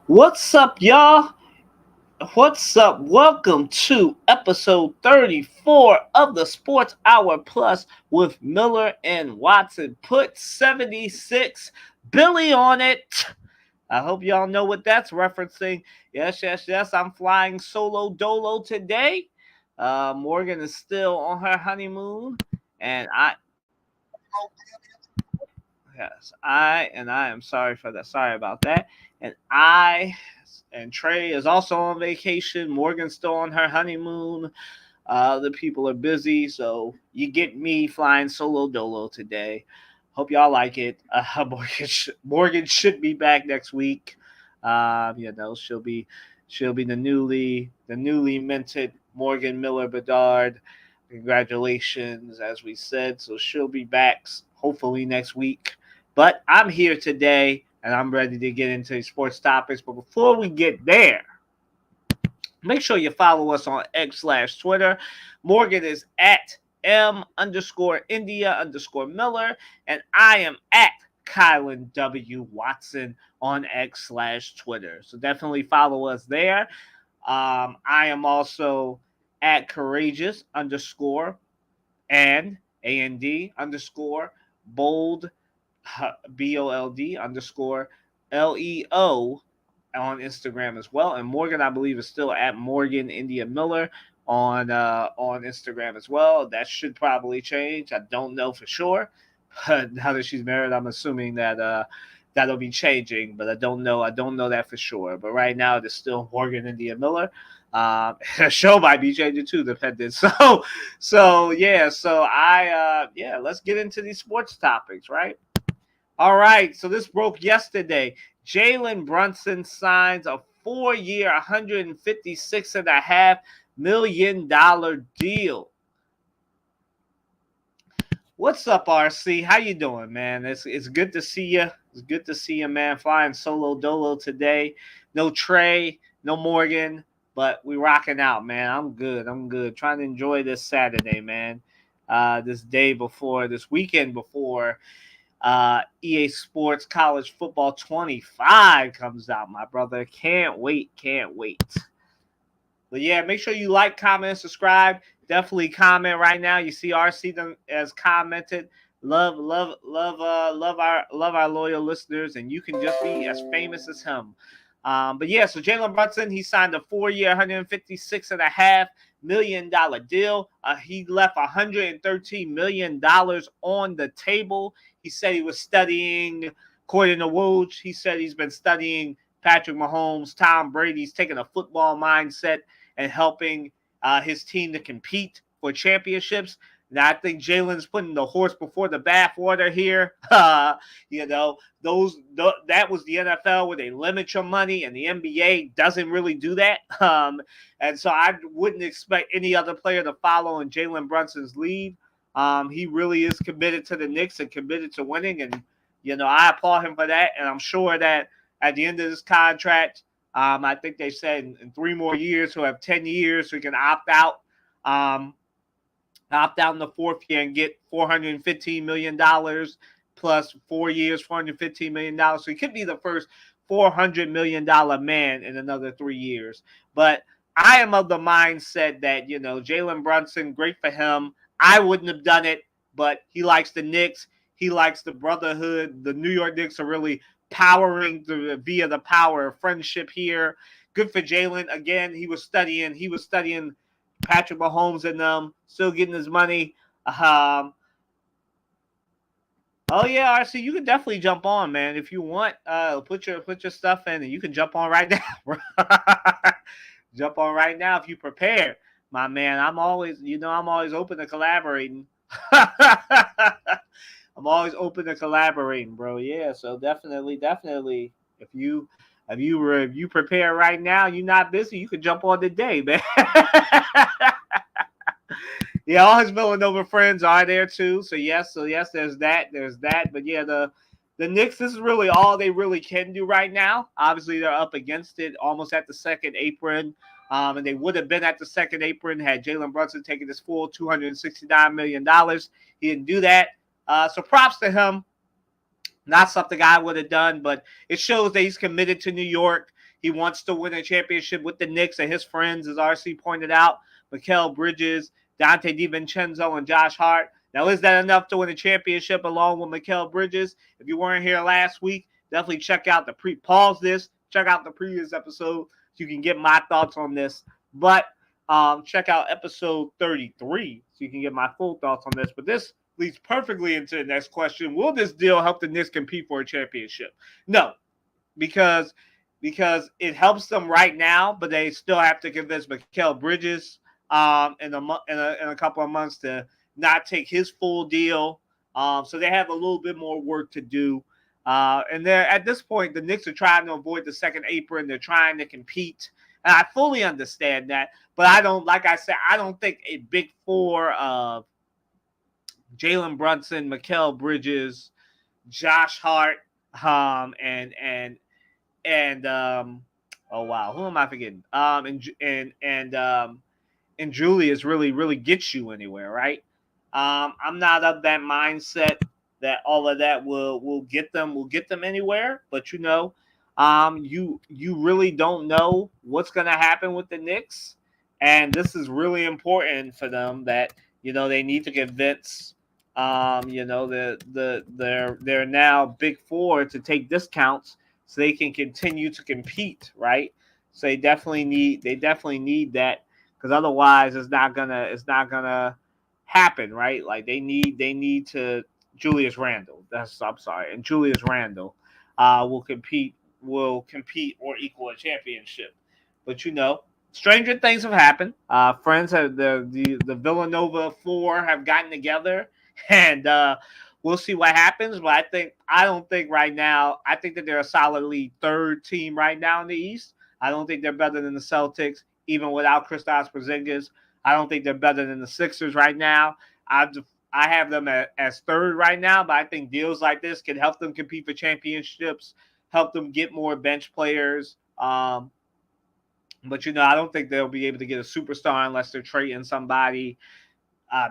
What's up, y'all? What's up? Welcome to episode 34 of the Sports Hour Plus with Miller and Watson. Put 76 Billy on it. I hope y'all know what that's referencing. Yes, yes, yes. I'm flying solo dolo today. Morgan is still on her honeymoon, and I am sorry for that. Sorry about that. And Trey is also on vacation. Morgan's still on her honeymoon. The people are busy, so you get me flying solo dolo today. Hope y'all like it. Morgan should be back next week. She'll be the newly minted Morgan Miller Bedard. Congratulations, as we said. So she'll be back hopefully next week. But I'm here today and I'm ready to get into sports topics. But before we get there, make sure you follow us on X/Twitter. Morgan is at M_India_Miller, and I am at Kylan W. Watson on X/Twitter. So definitely follow us there. I am also at courageous underscore and AND bold BOLD underscore LEO on Instagram as well. And Morgan, I believe, is still at Morgan India Miller on Instagram as well. That should probably change. I don't know for sure, but now that she's married, I'm assuming that that'll be changing. But I don't know. I don't know that for sure. But right now, it is still Morgan India Miller. The show might be changing too, depending. So yeah. So let's get into these sports topics, right? All right, so this broke yesterday. Jalen Brunson signs a 4-year, $156.5 million deal. What's up, RC? How you doing, man? It's good to see you. It's good to see you, man. Flying solo dolo today. No Trey, no Morgan, but we rocking out, man. I'm good. I'm good. Trying to enjoy this Saturday, man. This weekend before EA Sports College Football 25 comes out, my brother. Can't wait. Can't wait. But yeah, make sure you like, comment, subscribe. Definitely comment right now. You see RC has commented. Love our loyal listeners, and you can just be as famous as him. But yeah, so Jalen Brunson, he signed a 4-year, $156.5 million deal. He left $113 million on the table. He said he was studying, according to Woj, he said he's been studying Patrick Mahomes, Tom Brady's taking a football mindset and helping his team to compete for championships. Now, I think Jalen's putting the horse before the bathwater here. That was the NFL where they limit your money, and the NBA doesn't really do that. And so I wouldn't expect any other player to follow in Jalen Brunson's lead. He really is committed to the Knicks and committed to winning, and I applaud him for that. And I'm sure that at the end of this contract, I think they said in 3 more years, he'll have 10 years, so he can opt out in the 4th year and get $415 million plus 4 years, $415 million. So he could be the first $400 million man in another 3 years. But I am of the mindset that, Jalen Brunson, great for him. I wouldn't have done it, but he likes the Knicks. He likes the brotherhood. The New York Knicks are really powering via the power of friendship here. Good for Jalen. Again, he was studying Patrick Mahomes and them, still getting his money. Oh yeah, RC, you can definitely jump on, man, if you want. Put your stuff in, and you can jump on right now. Jump on right now if you prepare, my man. I'm always open to collaborating. I'm always open to collaborating, bro. Yeah, so definitely. If you prepare right now, you're not busy, you can jump on today, man. Yeah, all his Villanova friends are there too. So yes, there's that. But yeah, the Knicks, this is really all they really can do right now. Obviously, they're up against it, almost at the second apron. And they would have been at the second apron had Jalen Brunson taken his full $269 million. He didn't do that. So props to him. Not something I would have done, but it shows that he's committed to New York. He wants to win a championship with the Knicks and his friends, as RC pointed out, Mikal Bridges, Dante DiVincenzo, and Josh Hart. Now, is that enough to win a championship along with Mikal Bridges? If you weren't here last week, definitely check out pause this, check out the previous episode so you can get my thoughts on this. But check out episode 33 so you can get my full thoughts on this. But this leads perfectly into the next question. Will this deal help the Knicks compete for a championship? No, because it helps them right now, but they still have to convince Mikal Bridges in a couple of months to not take his full deal. So they have a little bit more work to do. And they're at this point, the Knicks are trying to avoid the second apron. They're trying to compete. And I fully understand that. But I don't, like I said, I don't think a big four of Jalen Brunson, Mikal Bridges, Josh Hart, and oh wow, who am I forgetting? And Julius really gets you anywhere, right? I'm not of that mindset that all of that will get them anywhere, but you really don't know what's going to happen with the Knicks, and this is really important for them that they need to convince they're now big four to take discounts so they can continue to compete, right? So they definitely need that, because otherwise it's not gonna happen, right? Like they need to Julius Randle. And Julius Randle will compete or equal a championship. But stranger things have happened. Friends have the Villanova four have gotten together, and we'll see what happens. But I don't think right now. I think that they're a solidly third team right now in the East. I don't think they're better than the Celtics, even without Kristaps Porzingis. I don't think they're better than the Sixers right now. I have them as third right now, but I think deals like this can help them compete for championships, help them get more bench players. But I don't think they'll be able to get a superstar unless they're trading somebody.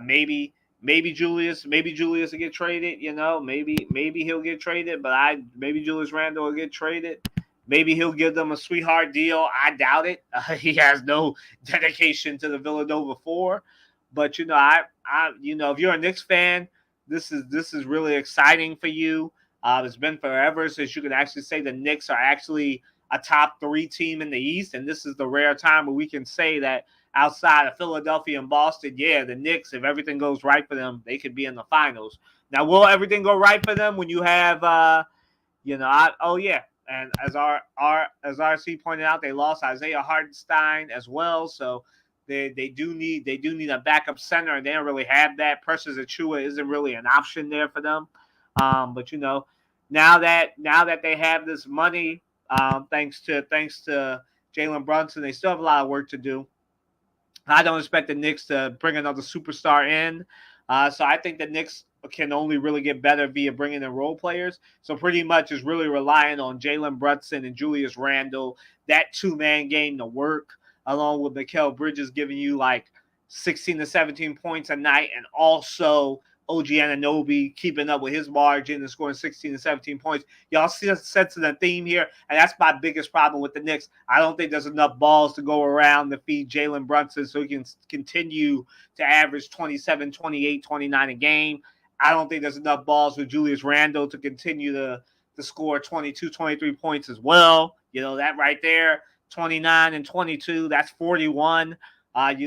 Maybe Julius will get traded. Maybe he'll get traded. But maybe Julius Randle will get traded. Maybe he'll give them a sweetheart deal. I doubt it. He has no dedication to the Villanova four. But if you're a Knicks fan, this is really exciting for you. It's been forever since you can actually say the Knicks are actually a top three team in the East, and this is the rare time where we can say that outside of Philadelphia and Boston, yeah, the Knicks, if everything goes right for them, they could be in the finals. Now, will everything go right for them when you have, and as RC pointed out, they lost Isaiah Hartenstein as well, so they do need a backup center, and they don't really have that. Precious Achiuwa isn't really an option there for them. But now that they have this money, thanks to Jalen Brunson, they still have a lot of work to do. I don't expect the Knicks to bring another superstar in. So I think the Knicks can only really get better via bringing in role players. So pretty much is really relying on Jalen Brunson and Julius Randle, that two-man game to work, along with Mikal Bridges giving you like 16 to 17 points a night, and also OG Anunoby keeping up with his margin and scoring 16 to 17 points. Y'all see a sense of the theme here, and that's my biggest problem with the Knicks. I don't think there's enough balls to go around to feed Jalen Brunson so he can continue to average 27, 28, 29 a game. I don't think there's enough balls with Julius Randle to continue to score 22, 23 points as well. That right there, 29 and 22, that's 41. Can OG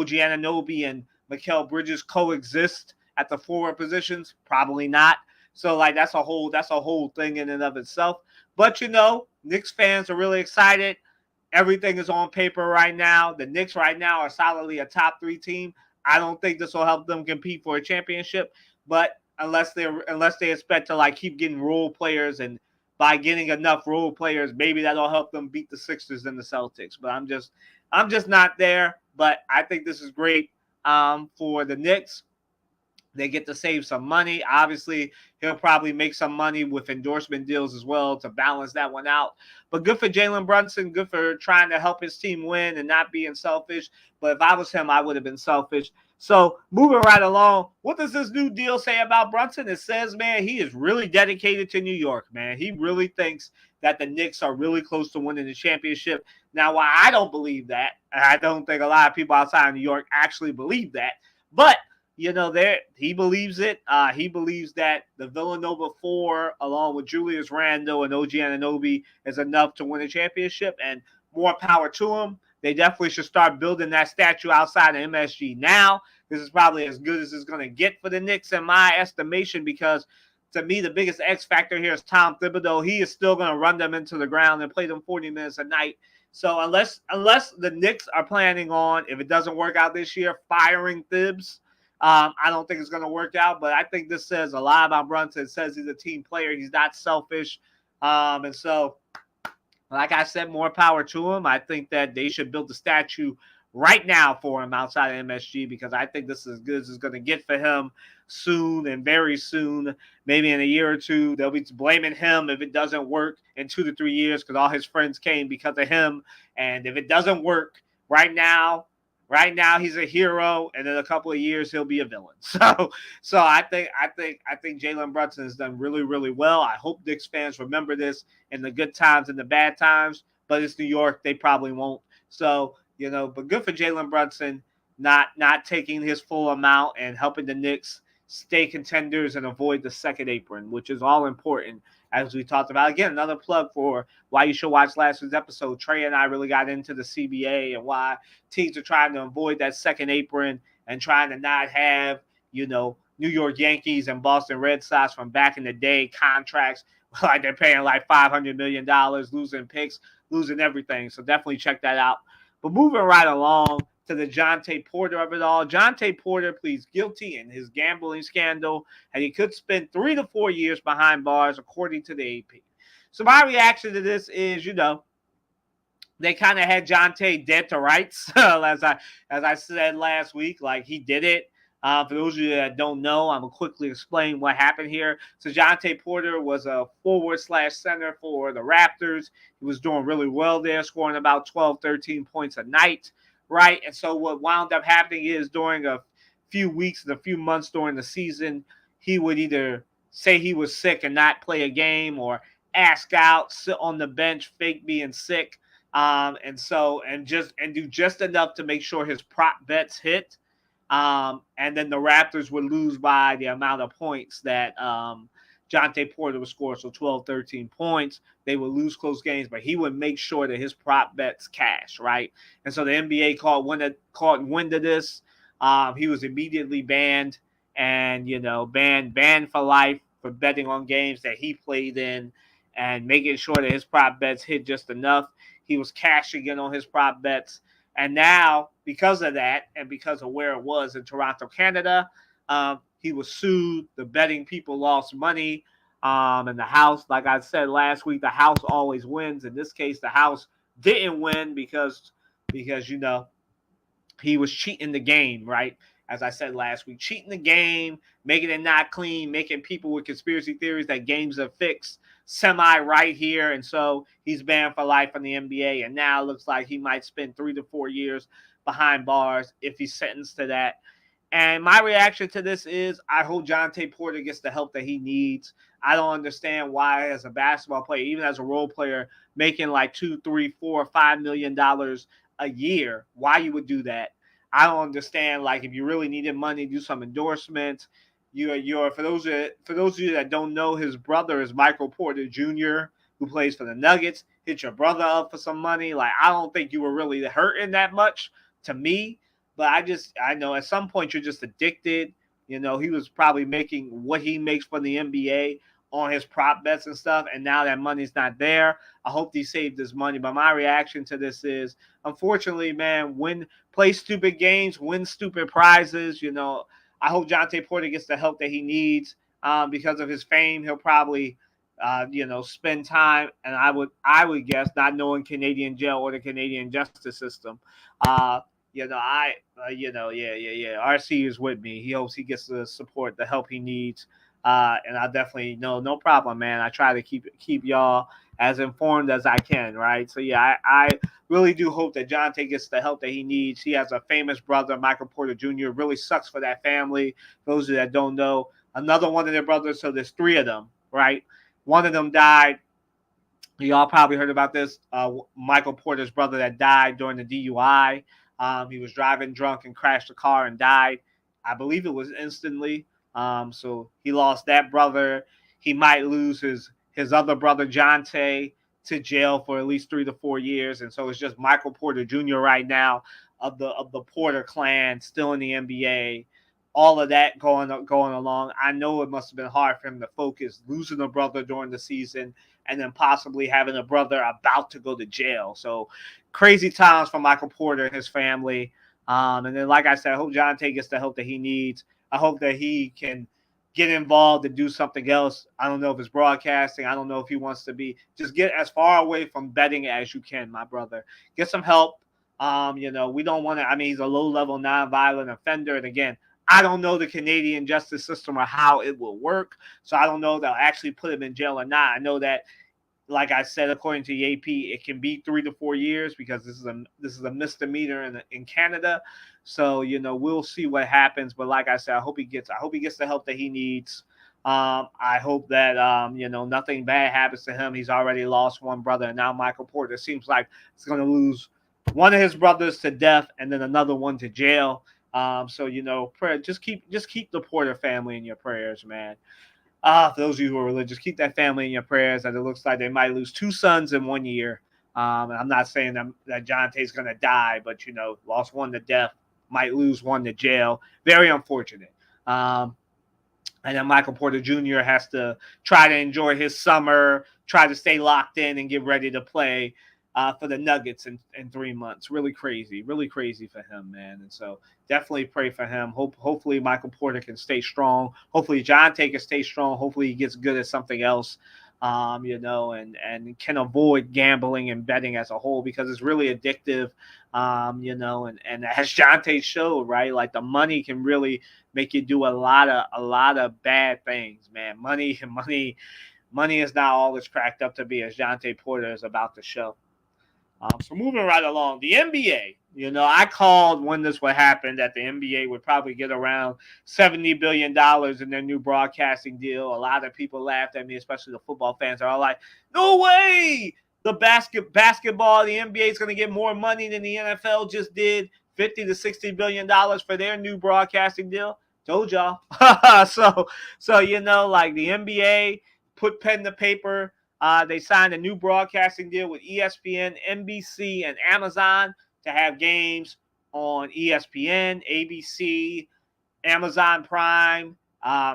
Anunoby and Mikal Bridges coexist at the forward positions? Probably not. So that's a whole thing in and of itself. But Knicks fans are really excited. Everything is on paper right now. The Knicks right now are solidly a top three team. I don't think this will help them compete for a championship, but unless they expect to keep getting role players, and by getting enough role players, maybe that'll help them beat the Sixers and the Celtics. But I'm just not there. But I think this is great for the Knicks. They get to save some money. Obviously, he'll probably make some money with endorsement deals as well to balance that one out. But good for Jalen Brunson. Good for trying to help his team win and not being selfish. But if I was him, I would have been selfish. So moving right along, what does this new deal say about Brunson? It says, man, he is really dedicated to New York, man. He really thinks that the Knicks are really close to winning the championship. Now, while I don't believe that, I don't think a lot of people outside of New York actually believe that, but he believes it. He believes that the Villanova Four, along with Julius Randle and OG Anunoby, is enough to win a championship, and more power to him. They definitely should start building that statue outside of MSG now. This is probably as good as it's going to get for the Knicks in my estimation, because to me, the biggest X factor here is Tom Thibodeau. He is still going to run them into the ground and play them 40 minutes a night. So unless the Knicks are planning on, if it doesn't work out this year, firing Thibs, I don't think it's going to work out. But I think this says a lot about Brunson. It says he's a team player. He's not selfish. And so, like I said, more power to him. I think that they should build a statue right now for him outside of MSG, because I think this is as good as it's going to get for him soon, and very soon, maybe in a year or two. They'll be blaming him if it doesn't work in 2 to 3 years, because all his friends came because of him. And if it doesn't work right now he's a hero, and in a couple of years he'll be a villain. So I think Jalen Brunson has done really, really well. I hope Knicks fans remember this in the good times and the bad times, but it's New York, they probably won't. So, but good for Jalen Brunson not taking his full amount and helping the Knicks stay contenders and avoid the second apron, which is all important, as we talked about. Again, another plug for why you should watch last week's episode. Trey and I really got into the CBA and why teams are trying to avoid that second apron and trying to not have, New York Yankees and Boston Red Sox from back in the day contracts like they're paying like $500 million, losing picks, losing everything. So definitely check that out. But moving right along to the Jontay Porter of it all. Jontay Porter pleads guilty in his gambling scandal, and he could spend 3 to 4 years behind bars, according to the AP. So my reaction to this is, they kind of had Jontay dead to rights, as I said last week. Like, he did it. For those of you that don't know, I'm going to quickly explain what happened here. So Jontay Porter was a forward/center for the Raptors. He was doing really well there, scoring about 12, 13 points a night, right? And so what wound up happening is, during a few weeks and a few months during the season, he would either say he was sick and not play a game, or ask out, sit on the bench, fake being sick, and do just enough to make sure his prop bets hit. And then the Raptors would lose by the amount of points that Jontay Porter would score. So 12, 13 points. They would lose close games, but he would make sure that his prop bets cash, right? And so the NBA caught wind of this. He was immediately banned, and banned for life for betting on games that he played in, and making sure that his prop bets hit just enough. He was cashing in on his prop bets. And now, because of that, and because of where it was in Toronto, Canada, he was sued. The betting people lost money. And the house, like I said last week, the house always wins. In this case, the house didn't win because he was cheating the game, right? As I said last week, cheating the game, making it not clean, making people with conspiracy theories that games are fixed semi-right here. And so he's banned for life from the NBA. And now it looks like he might spend 3 to 4 years behind bars if he's sentenced to that. And my reaction to this is, I hope Jontay Porter gets the help that he needs. I don't understand why, as a basketball player, even as a role player, making like $2, $3, $4, $5 million a year, why you would do that. I don't understand. Like, if you really needed money, do some endorsements. For those of you that don't know, his brother is Michael Porter Jr., who plays for the Nuggets. Hit your brother up for some money. Like, I don't think you were really hurting that much, to me. But I know at some point you're just addicted. He was probably making what he makes from the NBA on his prop bets and stuff, and now that money's not there. I hope he saved his money. But my reaction to this is, unfortunately, man, play stupid games, win stupid prizes. I hope Jontay Porter gets the help that he needs, because of his fame. He'll probably spend time, and I would guess, not knowing Canadian jail or the Canadian justice system. RC is with me. He hopes he gets the support, the help he needs. And I definitely no problem, man. I try to keep y'all as informed as I can, right? So yeah, I really do hope that Jonte gets the help that he needs. He has a famous brother, Michael Porter Jr. Really sucks for that family. Those that don't know, another one of their brothers. So there's three of them, right? One of them died. Y'all probably heard about this. Michael Porter's brother that died during the DUI. He was driving drunk and crashed a car and died. I believe it was instantly. So he lost that brother. He might lose his other brother Jonte to jail for at least 3 to 4 years. And so it's just Michael Porter Jr. right now of the Porter clan still in the NBA. All of that going along. I know it must have been hard for him to focus, losing a brother during the season and then possibly having a brother about to go to jail. So crazy times for Michael Porter and his family. And then, like I said, I hope Jonte gets the help that he needs. I hope that he can get involved and do something else. I don't know if it's broadcasting. I don't know if he wants to be. Just get as far away from betting as you can, my brother. Get some help. We don't want to. I mean, he's a low-level, non-violent offender. And again, I don't know the Canadian justice system or how it will work. So I don't know if they'll actually put him in jail or not. I know that, like I said, according to the AP, it can be 3 to 4 years because this is a misdemeanor in Canada. So we'll see what happens. But like I said, I hope he gets the help that he needs. I hope that nothing bad happens to him. He's already lost one brother, and now Michael Porter seems like he's going to lose one of his brothers to death, and then another one to jail. Prayer. Just keep the Porter family in your prayers, man. For those of you who are religious, keep that family in your prayers. As it looks like they might lose two sons in 1 year. And I'm not saying that Jonte's going to die, but lost one to death, might lose one to jail. Very unfortunate. And then Michael Porter Jr. has to try to enjoy his summer, try to stay locked in and get ready to play for the Nuggets in 3 months. Really crazy for him, man. And so definitely pray for him. Hopefully Michael Porter can stay strong. Hopefully Jonte can stay strong. Hopefully he gets good at something else, and can avoid gambling and betting as a whole because it's really addictive, and as Jonte showed, right, like the money can really make you do a lot of bad things, man. Money is not all it's cracked up to be, as Jonte Porter is about to show. So moving right along, the NBA. I called when this would happen that the NBA would probably get around $70 billion in their new broadcasting deal. A lot of people laughed at me, especially the football fans are all like, no way! The basketball, the NBA is going to get more money than the NFL just did, $50 to $60 billion for their new broadcasting deal. Told y'all. So like the NBA put pen to paper. They signed a new broadcasting deal with ESPN, NBC, and Amazon to have games on ESPN, ABC, Amazon Prime,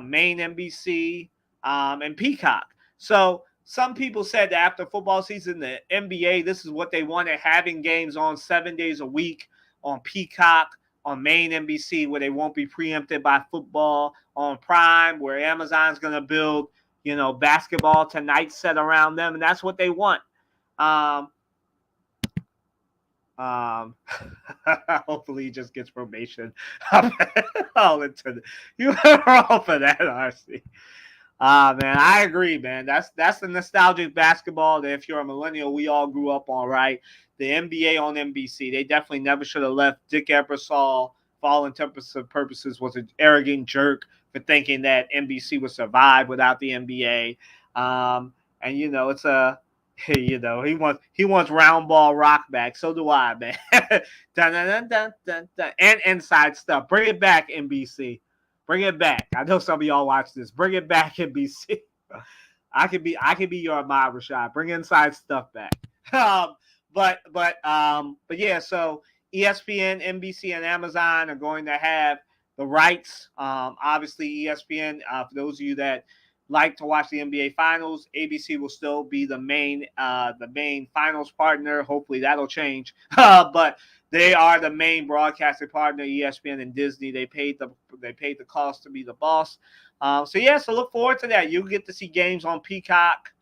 main NBC, and Peacock. So some people said that after football season, the NBA, this is what they wanted, having games on 7 days a week on Peacock, on main NBC, where they won't be preempted by football, on Prime, where Amazon's going to build Basketball Tonight set around them, and that's what they want. Hopefully he just gets probation. You wrong for that, RC. Man, I agree, man. That's the nostalgic basketball that if you're a millennial, we all grew up on, right? The NBA on NBC. They definitely never should have left. Dick Ebersol, for all intents and purposes, was an arrogant jerk for thinking that NBC would survive without the NBA. And it's a he wants round ball rock back. So do I, man. Dun, dun, dun, dun, dun. And inside stuff. Bring it back, NBC. Bring it back. I know some of y'all watch this. Bring it back, NBC. I could be your Ahmad Rashad. Bring inside stuff back. But yeah. So ESPN, NBC, and Amazon are going to have the rights. Obviously, ESPN. For those of you that like to watch the NBA Finals, ABC will still be the main finals partner. Hopefully that'll change. But they are the main broadcasting partner. ESPN and Disney. They paid the cost to be the boss. So look forward to that. You'll get to see games on Peacock,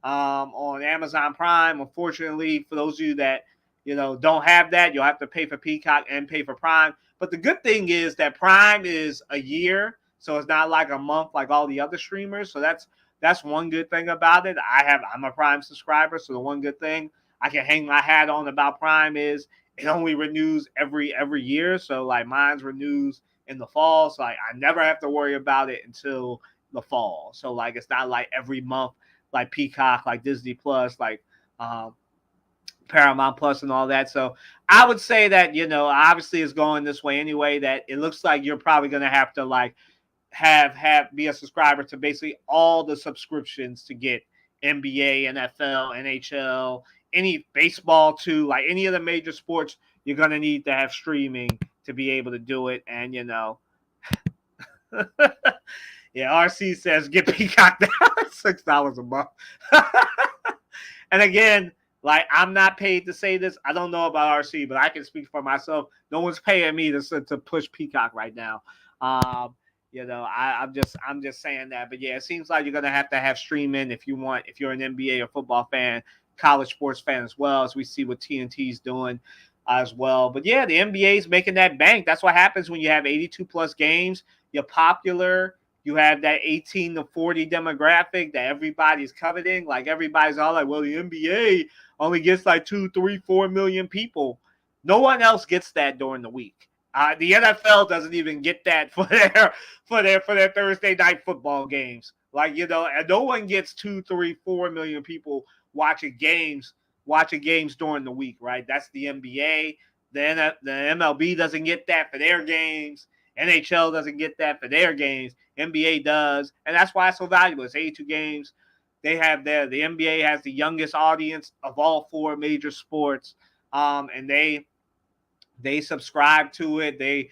on Amazon Prime. Unfortunately, for those of you that don't have that, you'll have to pay for Peacock and pay for Prime. But the good thing is that Prime is a year. So it's not like a month like all the other streamers. So that's one good thing about it. I'm a Prime subscriber, so the one good thing. I can hang my hat on about Prime is it only renews every year. So like mine's renews in the fall. So like I never have to worry about it until the fall. So like it's not like every month like Peacock, like Disney Plus, like um, Paramount Plus and all that. So I would say that, obviously it's going this way anyway, that it looks like you're probably going to have to like have be a subscriber to basically all the subscriptions to get NBA, NFL, NHL, any baseball too, like any of the major sports, you're going to need to have streaming to be able to do it. And, yeah, RC says get Peacock now, $6 a month. And again, like I'm not paid to say this. I don't know about RC, but I can speak for myself. No one's paying me to push Peacock right now. I'm just saying that. But yeah, it seems like you're gonna have to have streaming if you're an NBA or football fan, college sports fan as well, as we see what TNT's doing as well. But yeah, the NBA is making that bank. That's what happens when you have 82 plus games. You're popular. You have that 18 to 40 demographic that everybody's coveting. Like everybody's all like, well, the NBA only gets like 2, 3, 4 million people. No one else gets that during the week. The NFL doesn't even get that for their Thursday night football games. Like, and no one gets 2, 3, 4 million people watching games during the week, right? That's the NBA. The MLB doesn't get that for their games. NHL doesn't get that for their games. NBA does, and that's why it's so valuable. It's 82 games. The NBA has the youngest audience of all 4 major sports, and they subscribe to it. They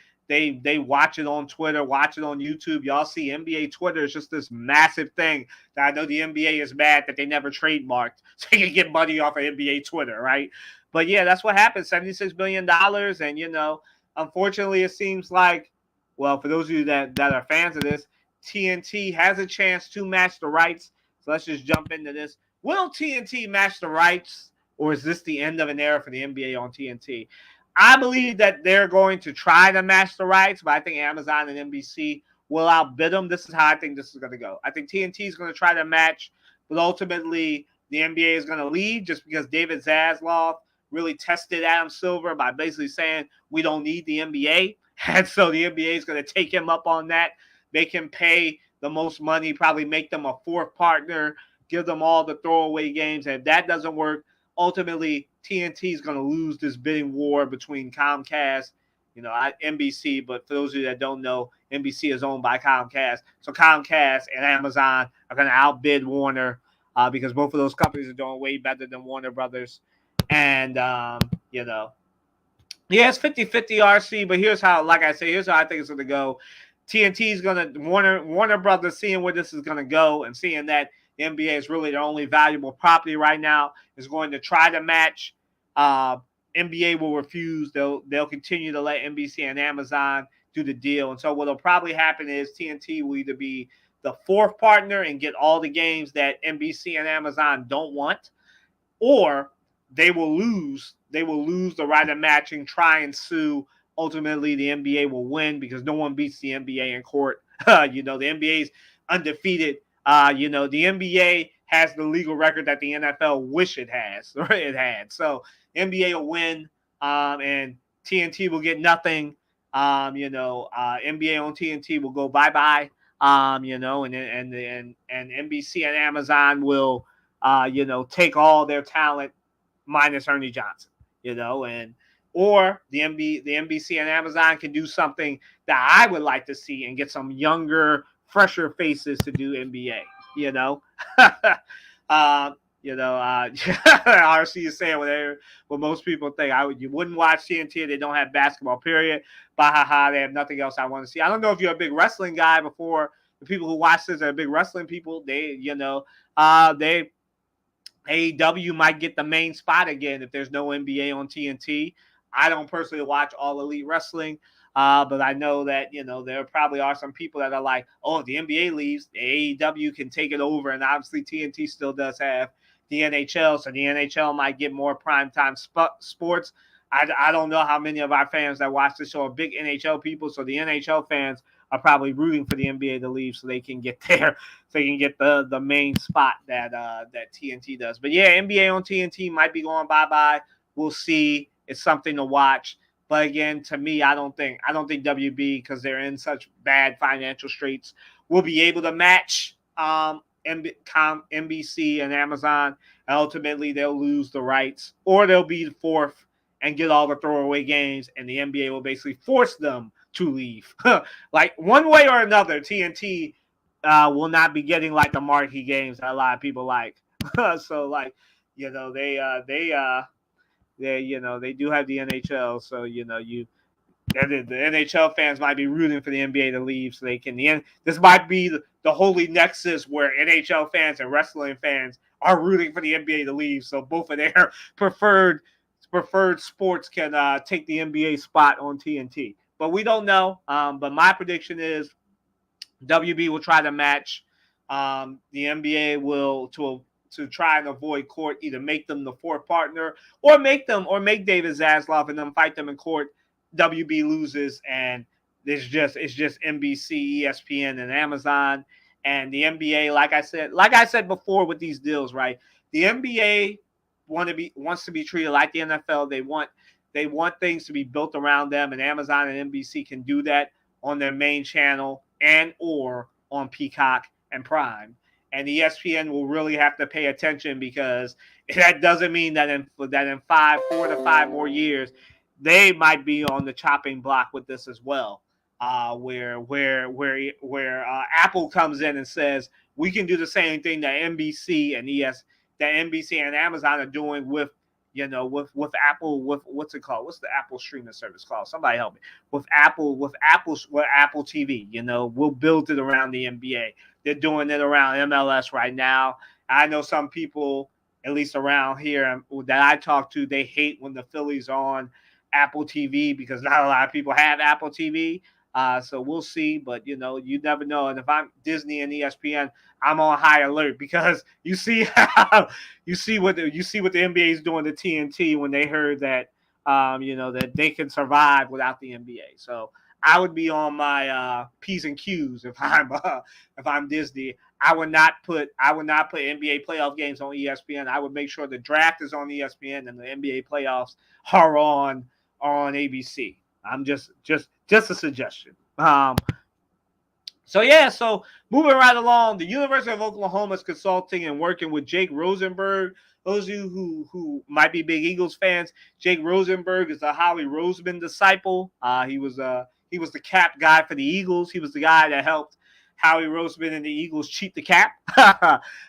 watch it on Twitter, watch it on YouTube. Y'all see NBA Twitter is just this massive thing that I know the NBA is mad that they never trademarked so you can get money off of NBA Twitter, right? But yeah, that's what happened. $76 billion. And, unfortunately, it seems like, well, for those of you that are fans of this, TNT has a chance to match the rights. So let's just jump into this. Will TNT match the rights, or is this the end of an era for the NBA on TNT? I believe that they're going to try to match the rights, but I think Amazon and NBC will outbid them. This is how I think this is going to go. I think TNT is going to try to match, but ultimately the NBA is going to lead just because David Zaslav really tested Adam Silver by basically saying we don't need the NBA. And so the NBA is going to take him up on that. They can pay the most money, probably make them a 4th partner, give them all the throwaway games. And if that doesn't work, ultimately TNT is going to lose this bidding war between Comcast, NBC. But for those of you that don't know, NBC is owned by Comcast. So Comcast and Amazon are going to outbid Warner because both of those companies are doing way better than Warner Brothers. And, yeah, it's 50-50 RC, but here's how I think it's going to go. TNT is going to, Warner Brothers, seeing where this is going to go and seeing that the NBA is really their only valuable property right now, is going to try to match. NBA will refuse. They'll continue to let NBC and Amazon do the deal. And so what will probably happen is TNT will either be the 4th partner and get all the games that NBC and Amazon don't want, or they will lose the right of matching, try and sue. Ultimately, the NBA will win because no one beats the NBA in court. The NBA is undefeated. The NBA has the legal record that the NFL wish it has, or it had. So NBA will win, and TNT will get nothing. NBA on TNT will go bye-bye. And NBC and Amazon will, take all their talent minus Ernie Johnson, or the NBC and Amazon can do something that I would like to see and get some younger, fresher faces to do NBA, RC is saying what most people think. You wouldn't watch TNT. They don't have basketball, period. Bahaha, they have nothing else I want to see. I don't know if you're a big wrestling guy before. The people who watch this are big wrestling people. They AEW might get the main spot again if there's no NBA on TNT. I don't personally watch All Elite Wrestling, but I know that, there probably are some people that are like, oh, if the NBA leaves, the AEW can take it over. And obviously TNT still does have the NHL, so the NHL might get more primetime sports. I don't know how many of our fans that watch the show are big NHL people, so the NHL fans are probably rooting for the NBA to leave so they can get so they can get the main spot that TNT does. But yeah, NBA on TNT might be going bye-bye. We'll see. It's something to watch. But again, to me, I don't think WB, because they're in such bad financial straits, will be able to match NBC and Amazon. And ultimately, they'll lose the rights, or they'll be fourth and get all the throwaway games, and the NBA will basically force them to leave. Like one way or another, TNT will not be getting like the marquee games that a lot of people like. So like, they do have the NHL, so the NHL fans might be rooting for the NBA to leave so they can. This might be the holy nexus where NHL fans and wrestling fans are rooting for the NBA to leave, so both of their preferred sports can take the NBA spot on TNT. But we don't know. But my prediction is WB will try to match. The NBA will to try and avoid court, either make them the fourth partner or make David Zaslav and them fight them in court. WB loses, and it's just NBC, ESPN, and Amazon. And the NBA, like I said before with these deals, right? The NBA wants to be treated like the NFL. They want things to be built around them, and Amazon and NBC can do that on their main channel and or on Peacock and Prime. And ESPN will really have to pay attention, because that doesn't mean that in 4 to 5 more years, they might be on the chopping block with this as well. Where Apple comes in and says we can do the same thing that NBC and Amazon are doing with Apple, with what's it called? What's the Apple streaming service called? Somebody help me. With Apple TV, we'll build it around the NBA. They're doing it around MLS right now. I know some people, at least around here that I talk to, they hate when the Phillies are on Apple TV, because not a lot of people have Apple TV. So we'll see, but you never know. And if I'm Disney and ESPN, I'm on high alert, because you see what the NBA is doing to TNT when they heard that that they can survive without the NBA. So I would be on my P's and Q's if I'm Disney. I would not put NBA playoff games on ESPN. I would make sure the draft is on ESPN and the NBA playoffs are on ABC. I'm just a suggestion. So moving right along, the University of Oklahoma is consulting and working with Jake Rosenberg. Those of you who might be big Eagles fans, Jake Rosenberg is a Howie Roseman disciple. He was the cap guy for the Eagles. He was the guy that helped Howie Roseman and the Eagles cheat the cap.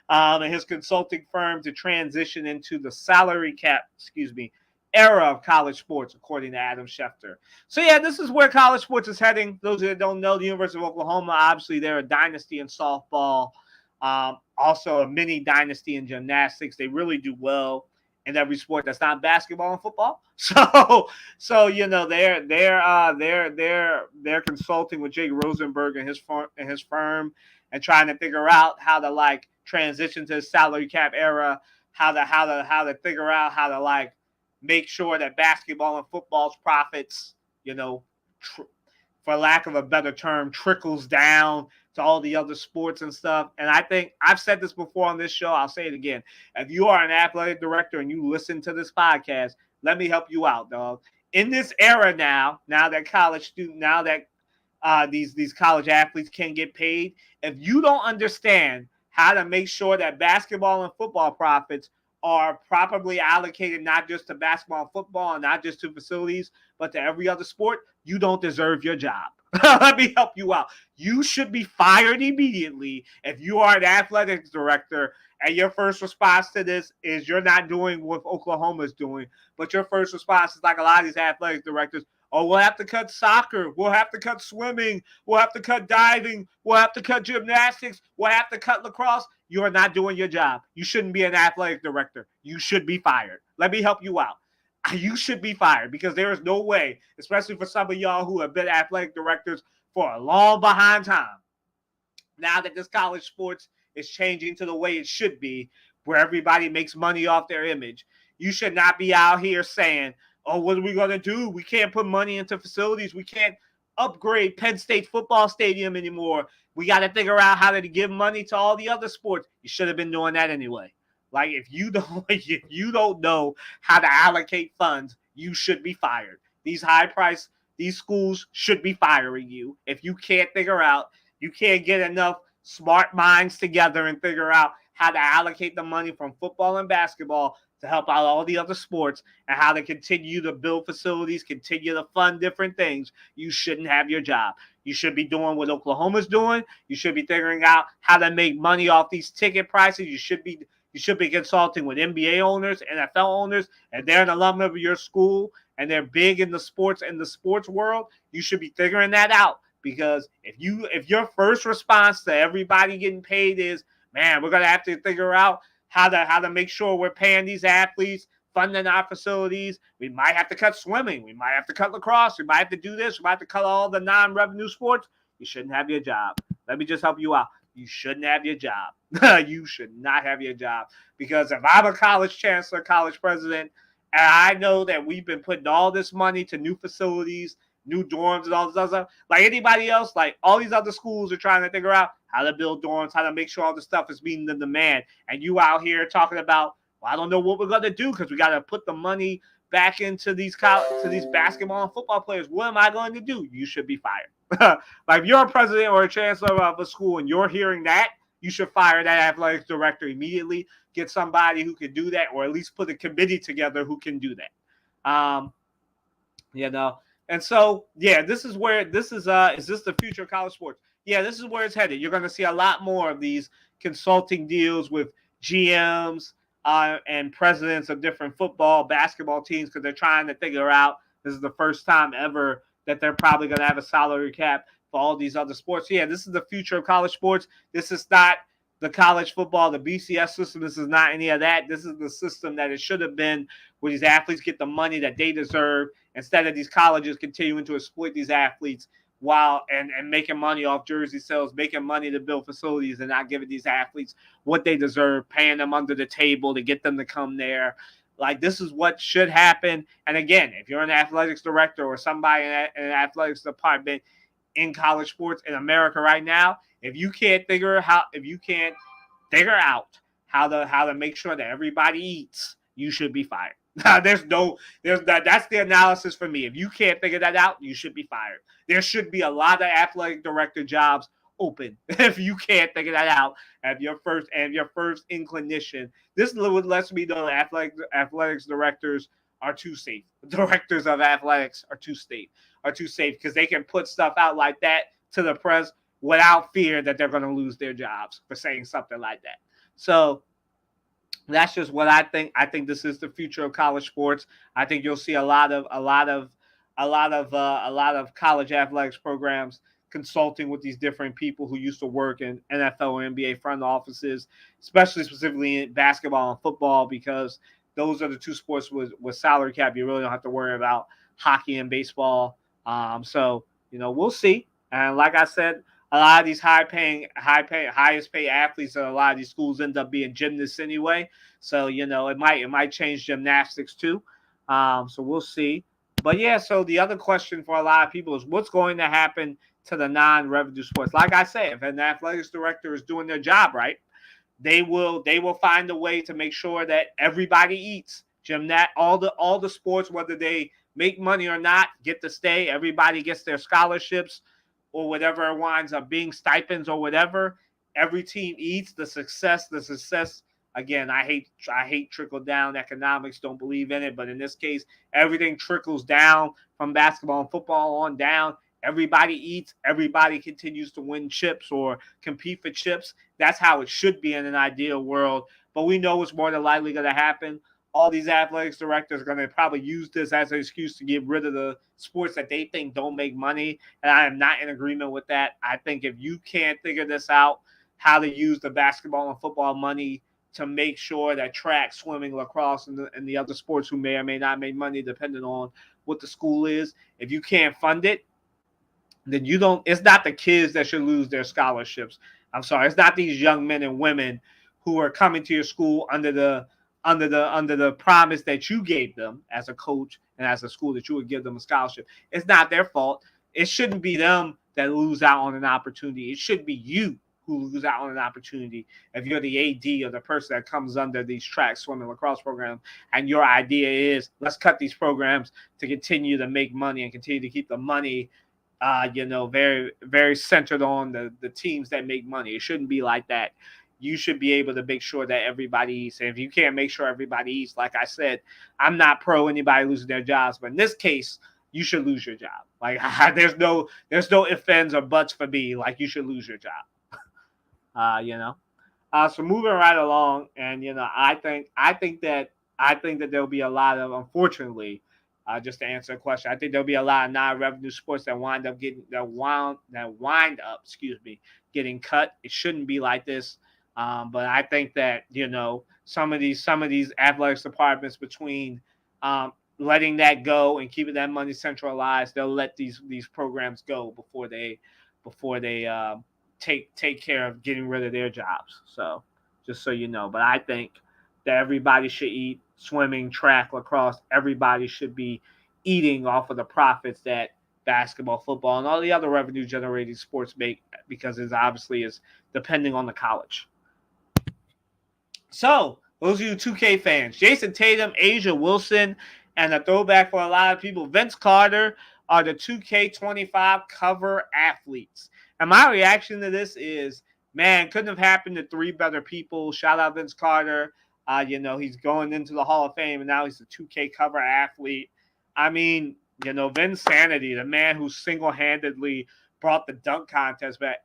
And his consulting firm to transition into the salary cap, era of college sports, according to Adam Schefter. So yeah, this is where college sports is heading. Those that don't know, the University of Oklahoma, obviously they're a dynasty in softball, also a mini dynasty in gymnastics. They really do well in every sport that's not basketball and football. So they're consulting with Jake Rosenberg and his firm and trying to figure out how to transition to the salary cap era, how to figure out how to make sure that basketball and football's profits, for lack of a better term, trickles down to all the other sports and stuff. And I think I've said this before on this show. I'll say it again. If you are an athletic director and you listen to this podcast, let me help you out, dog. In this era now that these college athletes can get paid, if you don't understand how to make sure that basketball and football profits are properly allocated, not just to basketball and football and not just to facilities, but to every other sport, you don't deserve your job. Let me help you out. You should be fired immediately if you are an athletics director and your first response to this is you're not doing what Oklahoma is doing, but your first response is like a lot of these athletic directors, oh, we'll have to cut soccer. We'll have to cut swimming. We'll have to cut diving. We'll have to cut gymnastics. We'll have to cut lacrosse. You are not doing your job. You shouldn't be an athletic director. You should be fired. Let me help you out. You should be fired, because there is no way, especially for some of y'all who have been athletic directors for a long behind time, now that this college sports is changing to the way it should be, where everybody makes money off their image. You should not be out here saying, oh, what are we going to do? We can't put money into facilities. We can't upgrade Penn State football stadium anymore. We got to figure out how to give money to all the other sports. You should have been doing that anyway. Like if you don't know how to allocate funds, you should be fired. These schools should be firing you if you can't figure out, you can't get enough smart minds together and figure out how to allocate the money from football and basketball to help out all the other sports and how to continue to build facilities, continue to fund different things. You shouldn't have your job. You should be doing what Oklahoma's doing. You should be figuring out how to make money off these ticket prices. You should be consulting with NBA owners, NFL owners, and they're an alum of your school and they're big in the sports world. You should be figuring that out, because if your first response to everybody getting paid is, man, we're gonna have to figure out how to make sure we're paying these athletes, funding our facilities. We might have to cut swimming. We might have to cut lacrosse. We might have to do this. We might have to cut all the non-revenue sports. You shouldn't have your job. Let me just help you out. You shouldn't have your job. You should not have your job. Because if I'm a college chancellor, college president, and I know that we've been putting all this money to new facilities, new dorms and all this other stuff, like anybody else, like all these other schools are trying to figure out how to build dorms, how to make sure all the stuff is meeting the demand. And you out here talking about, well, I don't know what we're going to do because we got to put the money back into these basketball and football players. What am I going to do? You should be fired. Like if you're a president or a chancellor of a school and you're hearing that, you should fire that athletics director immediately. Get somebody who can do that, or at least put a committee together who can do that. And so, yeah, is this the future of college sports? Yeah, this is where it's headed. You're going to see a lot more of these consulting deals with GMs and presidents of different football, basketball teams, because they're trying to figure out, this is the first time ever that they're probably going to have a salary cap for all these other sports. Yeah, this is the future of college sports. This is not the college football, the BCS system. This is not any of that. This is the system that it should have been, where these athletes get the money that they deserve, instead of these colleges continuing to exploit these athletes and making money off jersey sales, making money to build facilities and not giving these athletes what they deserve, paying them under the table to get them to come there. Like, this is what should happen. And again, if you're an athletics director or somebody in an athletics department in college sports in America right now, if you can't figure out how to make sure that everybody eats, you should be fired. That's the analysis for me. If you can't figure that out, you should be fired. There should be a lot of athletic director jobs open if you can't figure that out at your first inclination. This lets me know that athletics directors are too safe. Directors of athletics are too safe because they can put stuff out like that to the press without fear that they're going to lose their jobs for saying something like that. So that's just what I think. I think this is the future of college sports. I think you'll see a lot of college athletics programs consulting with these different people who used to work in NFL or NBA front offices, specifically in basketball and football, because those are the two sports with salary cap. You really don't have to worry about hockey and baseball. So we'll see. And like I said, a lot of these highest paid athletes at a lot of these schools end up being gymnasts anyway. So, it might change gymnastics too. So we'll see. But yeah, so the other question for a lot of people is what's going to happen to the non-revenue sports? Like I said, if an athletics director is doing their job right, they will find a way to make sure that everybody eats. All the sports, whether they make money or not, get to stay. Everybody gets their scholarships or whatever it winds up being, stipends or whatever. Every team eats. The success. Again, I hate trickle down economics. Don't believe in it. But in this case, everything trickles down from basketball and football on down. Everybody eats. Everybody continues to win chips or compete for chips. That's how it should be in an ideal world. But we know what's more than likely going to happen. All these athletics directors are going to probably use this as an excuse to get rid of the sports that they think don't make money. And I am not in agreement with that. I think if you can't figure this out, how to use the basketball and football money to make sure that track, swimming, lacrosse, and the other sports who may or may not make money, depending on what the school is, if you can't fund it, then it's not the kids that should lose their scholarships. I'm sorry. It's not these young men and women who are coming to your school under the promise that you gave them as a coach and as a school that you would give them a scholarship. It's not their fault. It shouldn't be them that lose out on an opportunity. It should be you who lose out on an opportunity if you're the AD or the person that comes under these track swimming lacrosse programs, and your idea is let's cut these programs to continue to make money and continue to keep the money very, very centered on the teams that make money. It shouldn't be like that. You should be able to make sure that everybody eats. And if you can't make sure everybody eats, like I said, I'm not pro anybody losing their jobs, but in this case, you should lose your job. Like there's no ifs, ands, or buts for me. Like you should lose your job. You know. So moving right along, and I think that there'll be a lot of, unfortunately, just to answer a question, I think there'll be a lot of non-revenue sports that wind up getting cut. It shouldn't be like this, but I think that some of these athletics departments, between letting that go and keeping that money centralized, they'll let these programs go before they take care of getting rid of their jobs. So just so you know, but I think that everybody should eat. Swimming, track, lacrosse, everybody should be eating off of the profits that basketball, football, and all the other revenue generating sports make, because it obviously is depending on the college. So those of you 2K fans, Jason Tatum, Asia Wilson, and a throwback for a lot of people, Vince Carter, are the 2K25 cover athletes. And my reaction to this is, man, couldn't have happened to three better people. Shout out Vince Carter. He's going into the Hall of Fame, and now he's a 2K cover athlete. I mean, Vince Sanity, the man who single-handedly brought the dunk contest back.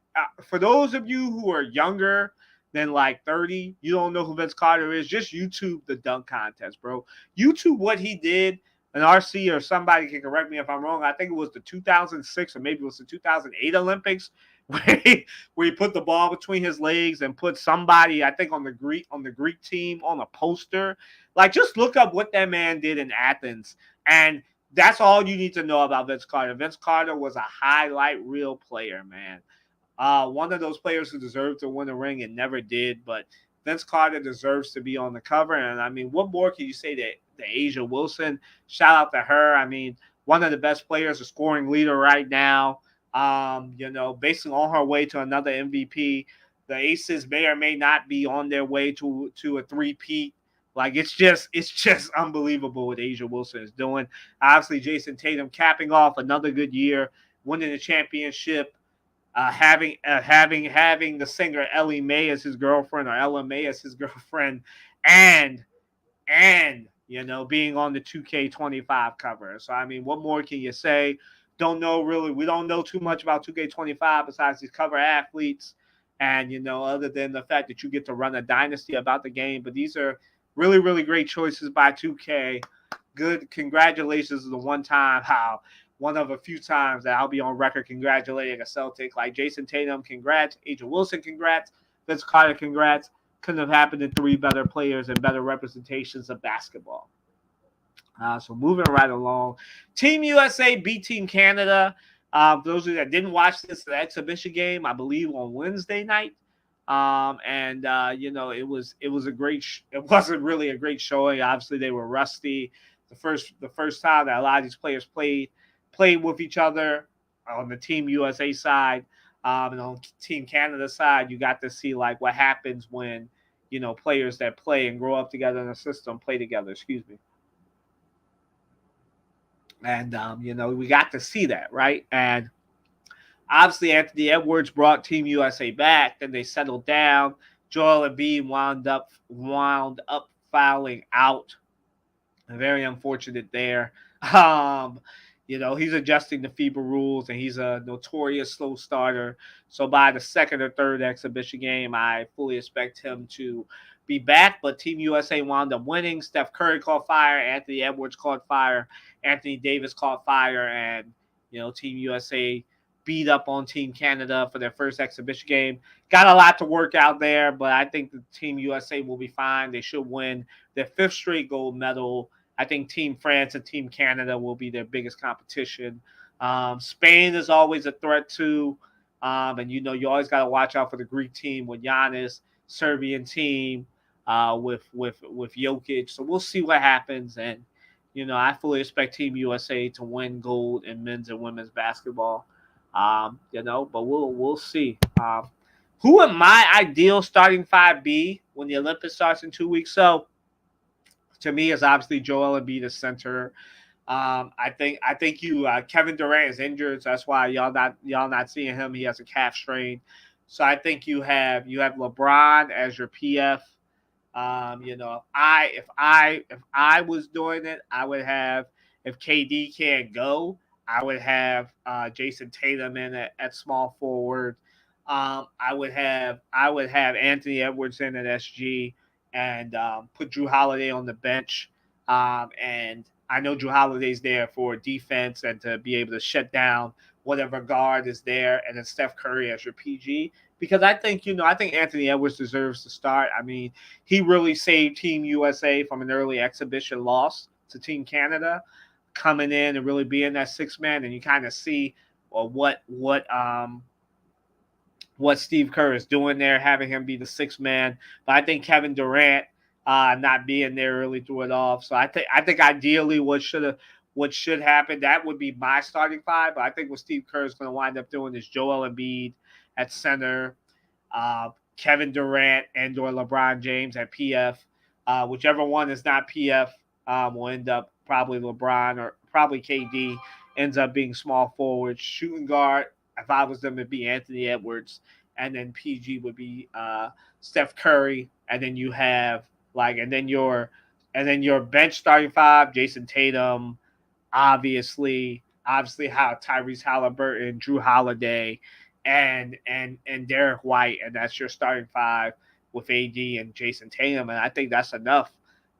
For those of you who are younger than like 30, you don't know who Vince Carter is, just YouTube the dunk contest, bro. YouTube what he did. An RC or somebody can correct me if I'm wrong. I think it was the 2006 or maybe it was the 2008 Olympics where he put the ball between his legs and put somebody, I think on the Greek team, on a poster. Like, just look up what that man did in Athens, and that's all you need to know about Vince Carter. Vince Carter was a highlight reel player, man. One of those players who deserved to win a ring and never did, but Vince Carter deserves to be on the cover. And I mean, what more can you say to Asia Wilson? Shout out to her. I mean, one of the best players, a scoring leader right now. Basically on her way to another MVP. The Aces may or may not be on their way to a three-peat. Like, it's just unbelievable what Asia Wilson is doing. Obviously, Jason Tatum capping off another good year, winning the championship. Having the singer Ellie Mae as his girlfriend, or Ella Mae as his girlfriend, and being on the 2K25 cover. So I mean, what more can you say? Don't know really. We don't know too much about 2K25 besides these cover athletes, and other than the fact that you get to run a dynasty about the game. But these are really, really great choices by 2K. Good, congratulations to the one of a few times that I'll be on record congratulating a Celtic. Like Jason Tatum, congrats. Asia Wilson, congrats. Vince Carter, congrats. Couldn't have happened to three better players and better representations of basketball. So moving right along. Team USA beat Team Canada. For those of you that didn't watch this, the exhibition game, I believe on Wednesday night. It was a great. It wasn't really a great showing. Obviously, they were rusty. The first time that a lot of these players played with each other on the Team USA side, and on Team Canada side, you got to see like what happens when players that play and grow up together in a system play together. Excuse me. And we got to see that, right? And obviously, Anthony Edwards brought Team USA back. Then they settled down. Joel Embiid wound up fouling out. Very unfortunate there. He's adjusting the FIBA rules, and he's a notorious slow starter. So by the second or third exhibition game, I fully expect him to be back. But Team USA wound up winning. Steph Curry caught fire. Anthony Edwards caught fire. Anthony Davis caught fire. And, Team USA beat up on Team Canada for their first exhibition game. Got a lot to work out there, but I think the Team USA will be fine. They should win their fifth straight gold medal. I think Team France and Team Canada will be their biggest competition. Spain is always a threat too. And you always got to watch out for the Greek team with Giannis, Serbian team with Jokic. So we'll see what happens. And, I fully expect Team USA to win gold in men's and women's basketball. But we'll see. Who would my ideal starting five be when the Olympics starts in 2 weeks? So to me, it's obviously Joel Embiid, the center. I think you Kevin Durant is injured, so that's why y'all not seeing him. He has a calf strain. So I think you have LeBron as your PF. If I was doing it, I would have, if KD can't go, I would have Jason Tatum in at small forward. I would have Anthony Edwards in at SG, and put Drew Holiday on the bench. And I know Drew Holiday's there for defense and to be able to shut down whatever guard is there, and then Steph Curry as your PG. Because I think Anthony Edwards deserves to start. I mean, he really saved Team USA from an early exhibition loss to Team Canada, coming in and really being that six man, and you kind of see what Steve Kerr is doing there, having him be the sixth man. But I think Kevin Durant not being there really threw it off. So I think ideally what should happen, that would be my starting five. But I think what Steve Kerr is going to wind up doing is Joel Embiid at center, uh, Kevin Durant and or LeBron James at PF. Whichever one is not PF will end up probably LeBron or probably KD ends up being small forward. Shooting guard, if I was them, it'd be Anthony Edwards, and then PG would be Steph Curry, and then you have and then your bench starting five: Jason Tatum, obviously how Tyrese Halliburton, Drew Holiday, and Derek White, and that's your starting five with AD and Jason Tatum, and I think that's enough.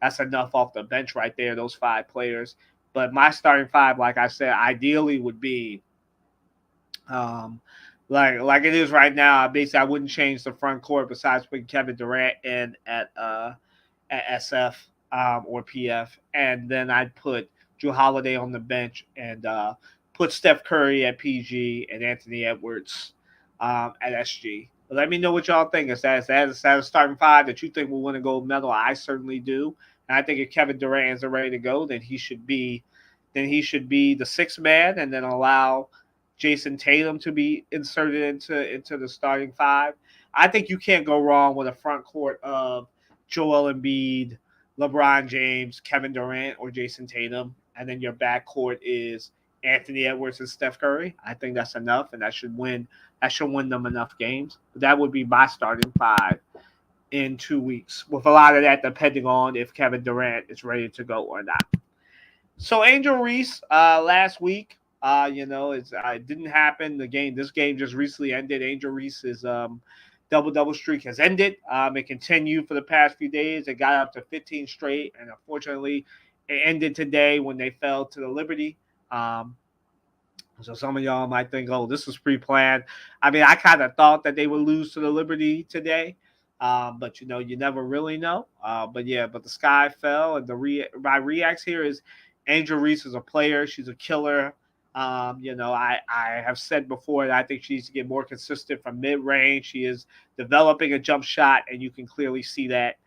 That's enough off the bench right there, those five players. But my starting five, like I said, ideally would be um, like it is right now. Basically, I wouldn't change the front court besides putting Kevin Durant in at SF or PF, and then I'd put Drew Holiday on the bench and put Steph Curry at PG and Anthony Edwards at SG. But let me know what y'all think. Is that a starting five that you think will win a gold medal? I certainly do, and I think if Kevin Durant is ready to go, then he should be the sixth man, and then allow Jason Tatum to be inserted into the starting five. I think you can't go wrong with a front court of Joel Embiid, LeBron James, Kevin Durant, or Jason Tatum, and then your backcourt is Anthony Edwards and Steph Curry. I think that's enough, and that should win them enough games. But that would be my starting five in 2 weeks, with a lot of that depending on if Kevin Durant is ready to go or not. So Angel Reese last week, it didn't happen. This game just recently ended. Angel Reese's double streak has ended. It continued for the past few days. It got up to 15 straight, and unfortunately, it ended today when they fell to the Liberty. Um, so some of y'all might think, "Oh, this was pre-planned." I mean, I kind of thought that they would lose to the Liberty today, but you never really know. But yeah, but the sky fell, and my reacts here is Angel Reese is a player. She's a killer. I have said before that I think she needs to get more consistent from mid range. She is developing a jump shot, and you can clearly see that.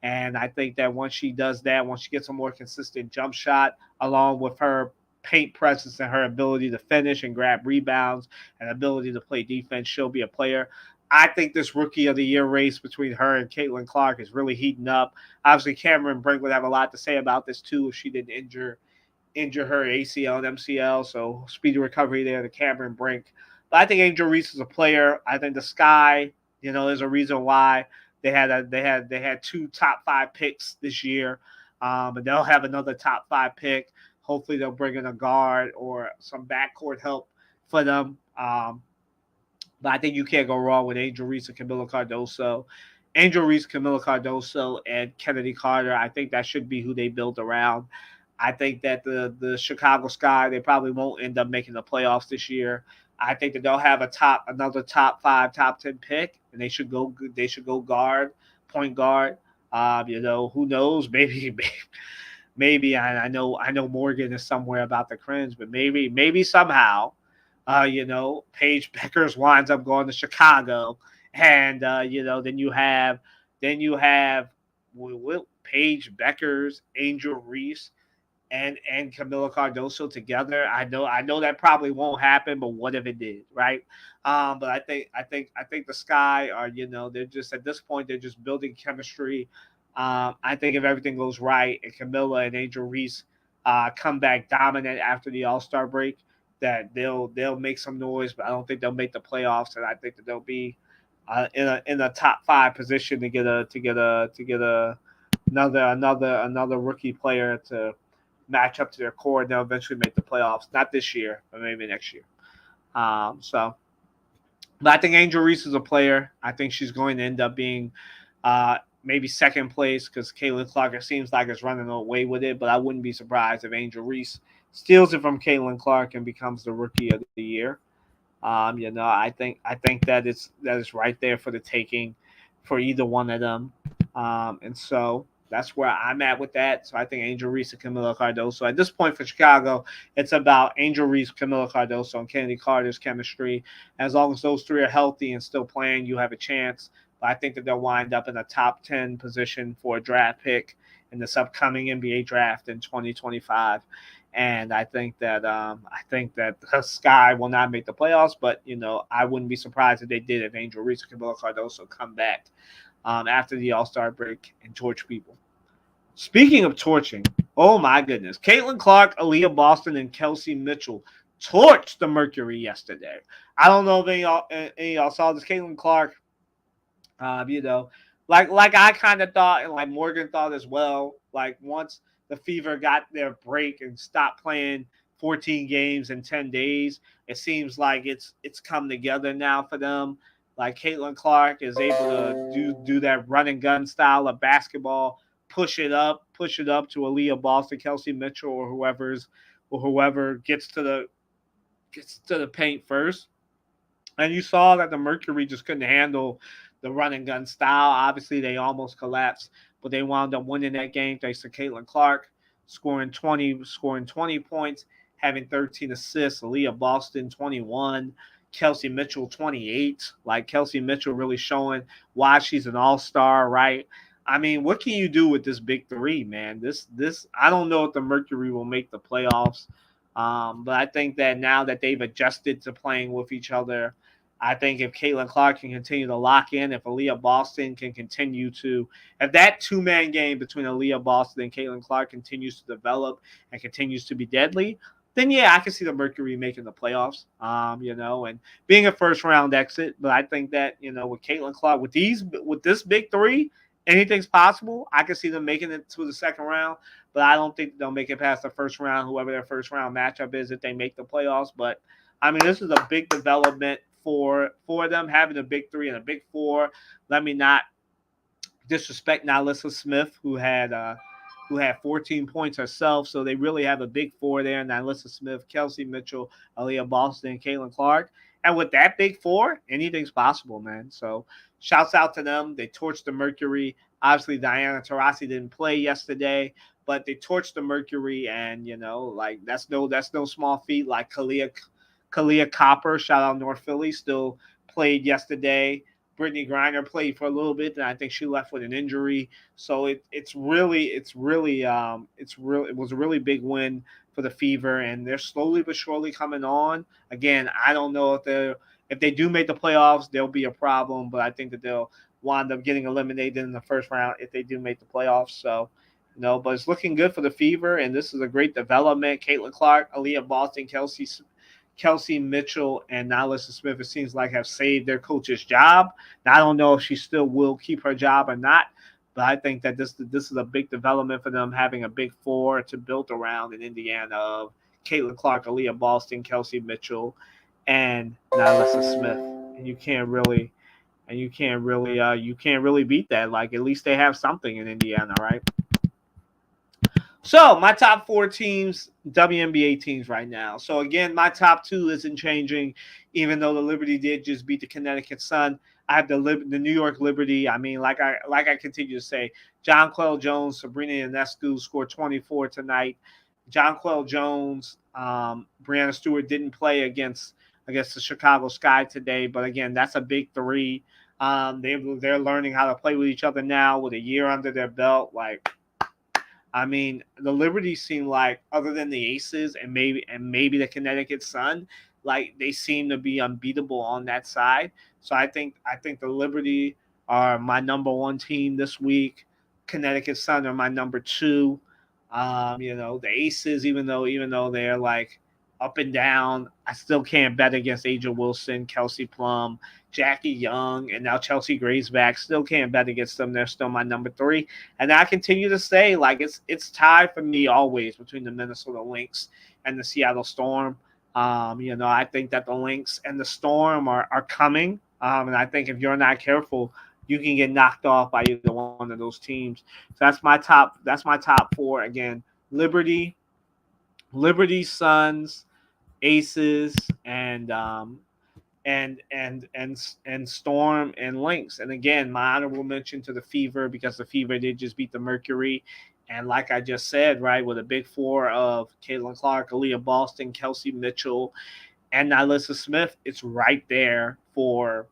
And I think that once she does that, once she gets a more consistent jump shot, along with her paint presence and her ability to finish and grab rebounds and ability to play defense, she'll be a player. I think this rookie of the year race between her and Caitlin Clark is really heating up. Obviously, Cameron Brink would have a lot to say about this too if she didn't injure her ACL and MCL. So speedy recovery there to Cameron Brink. But I think Angel Reese is a player. I think the Sky, there's a reason why they had two top five picks this year, and they'll have another top five pick. Hopefully, they'll bring in a guard or some backcourt help for them. But I think you can't go wrong with Angel Reese and Camila Cardoso. Angel Reese, Camila Cardoso, and Kennedy Carter. I think that should be who they build around. I think that the Chicago Sky, they probably won't end up making the playoffs this year. I think that they'll have another top five, top 10 pick, and they should go point guard. Who knows? Maybe I know Morgan is somewhere about the cringe, but maybe somehow, Paige Beckers winds up going to Chicago, and then you have Paige Beckers, Angel Reese, and Camila Cardoso together. I know that probably won't happen, but what if it did, right? But I think the Sky are, they're just at this point they're just building chemistry. I think if everything goes right and Camilla and Angel Reese come back dominant after the All-Star break, that they'll make some noise, but I don't think they'll make the playoffs, and I think that they'll be in a top 5 position to get another rookie player to match up to their core, and they'll eventually make the playoffs. Not this year, but maybe next year. So, but I think Angel Reese is a player. I think she's going to end up being maybe second place because Caitlin Clark, it seems like, is running away with it. But I wouldn't be surprised if Angel Reese steals it from Caitlin Clark and becomes the rookie of the year. I think that is right there for the taking for either one of them. And so that's where I'm at with that. So I think Angel Reese and Camila Cardoso. At this point for Chicago, it's about Angel Reese, Camila Cardoso, and Kennedy Carter's chemistry. As long as those three are healthy and still playing, you have a chance. But I think that they'll wind up in a top 10 position for a draft pick in this upcoming NBA draft in 2025. And I think that the Sky will not make the playoffs, but I wouldn't be surprised if they did if Angel Reese and Camila Cardoso come back after the All-Star break and torch people. Speaking of torching, oh my goodness, Caitlin Clark, Aaliyah Boston, and Kelsey Mitchell torched the Mercury yesterday. I don't know if any of y'all saw this. Caitlin Clark, um, you know, like I kind of thought, and like Morgan thought as well. Like once the Fever got their break and stopped playing 14 games in 10 days, it seems like it's come together now for them. Like Caitlin Clark is able to do that run and gun style of basketball, push it up to Aaliyah Boston, Kelsey Mitchell, or whoever gets to the paint first. And you saw that the Mercury just couldn't handle the run and gun style. Obviously, they almost collapsed, but they wound up winning that game thanks to Caitlin Clark scoring 20 points, having 13 assists. Aaliyah Boston 21, Kelsey Mitchell 28. Like Kelsey Mitchell really showing why she's an all-star, right? I mean, what can you do with this big three, man? This I don't know if the Mercury will make the playoffs. But I think that now that they've adjusted to playing with each other, I think if Caitlin Clark can continue to lock in, if Aaliyah Boston can continue to, if that 2-man game between Aaliyah Boston and Caitlin Clark continues to develop and continues to be deadly, then yeah, I can see the Mercury making the playoffs, and being a first round exit. But I think that, with Caitlin Clark, with this big three, anything's possible. I can see them making it to the second round, but I don't think they'll make it past the first round, whoever their first round matchup is, if they make the playoffs. But I mean, this is a big development for them, having a big three and a big four. Let me not disrespect Nalissa Smith, who had 14 points herself. So they really have a big four there: Nalissa Smith, Kelsey Mitchell, Aaliyah Boston, and Caitlin Clark. And with that big four, anything's possible, man. So shouts out to them. They torched the Mercury. Obviously, Diana Taurasi didn't play yesterday, but they torched the Mercury, and like that's no small feat. Like Kalia Copper, shout out North Philly, still played yesterday. Brittany Griner played for a little bit, and I think she left with an injury. So it was a really big win for the Fever, and they're slowly but surely coming on. Again, I don't know if they do make the playoffs, there'll be a problem, but I think that they'll wind up getting eliminated in the first round if they do make the playoffs. So, but it's looking good for the Fever, and this is a great development. Caitlin Clark, Aaliyah Boston, Kelsey Mitchell, and Nalissa Smith, it seems like, have saved their coach's job. Now, I don't know if she still will keep her job or not, but I think that this is a big development for them, having a big four to build around in Indiana of Caitlin Clark, Aaliyah Boston, Kelsey Mitchell, and Nalissa Smith. And you can't really beat that. Like, at least they have something in Indiana, right? So my top 4 teams, WNBA teams right now. So again, my top 2 isn't changing, even though the Liberty did just beat the Connecticut Sun. I have the New York Liberty. I mean, like I continue to say, Jonquel Jones, Sabrina Ionescu scored 24 tonight. Jonquel Jones, Brianna Stewart didn't play against the Chicago Sky today, but again, that's a big three. They're learning how to play with each other now with a year under their belt. Like, I mean, the Liberty seem like, other than the Aces and maybe the Connecticut Sun, like they seem to be unbeatable on that side. So I think the Liberty are my number one team this week. Connecticut Sun are my number two. The Aces, even though they're like up and down, I still can't bet against Aja Wilson, Kelsey Plum, Jackie Young, and now Chelsea Gray's back. Still can't bet against them. They're still my number three. And I continue to say, like, it's tied for me always between the Minnesota Lynx and the Seattle Storm. I think that the Lynx and the Storm are coming. And I think if you're not careful, you can get knocked off by either one of those teams. So that's my top four again. Liberty, Suns, Aces, and Storm and Lynx. And again, my honorable mention to the Fever, because the Fever did just beat the Mercury. And like I just said, right, with a big four of Caitlin Clark, Aaliyah Boston, Kelsey Mitchell, and Nylissa Smith, it's right there for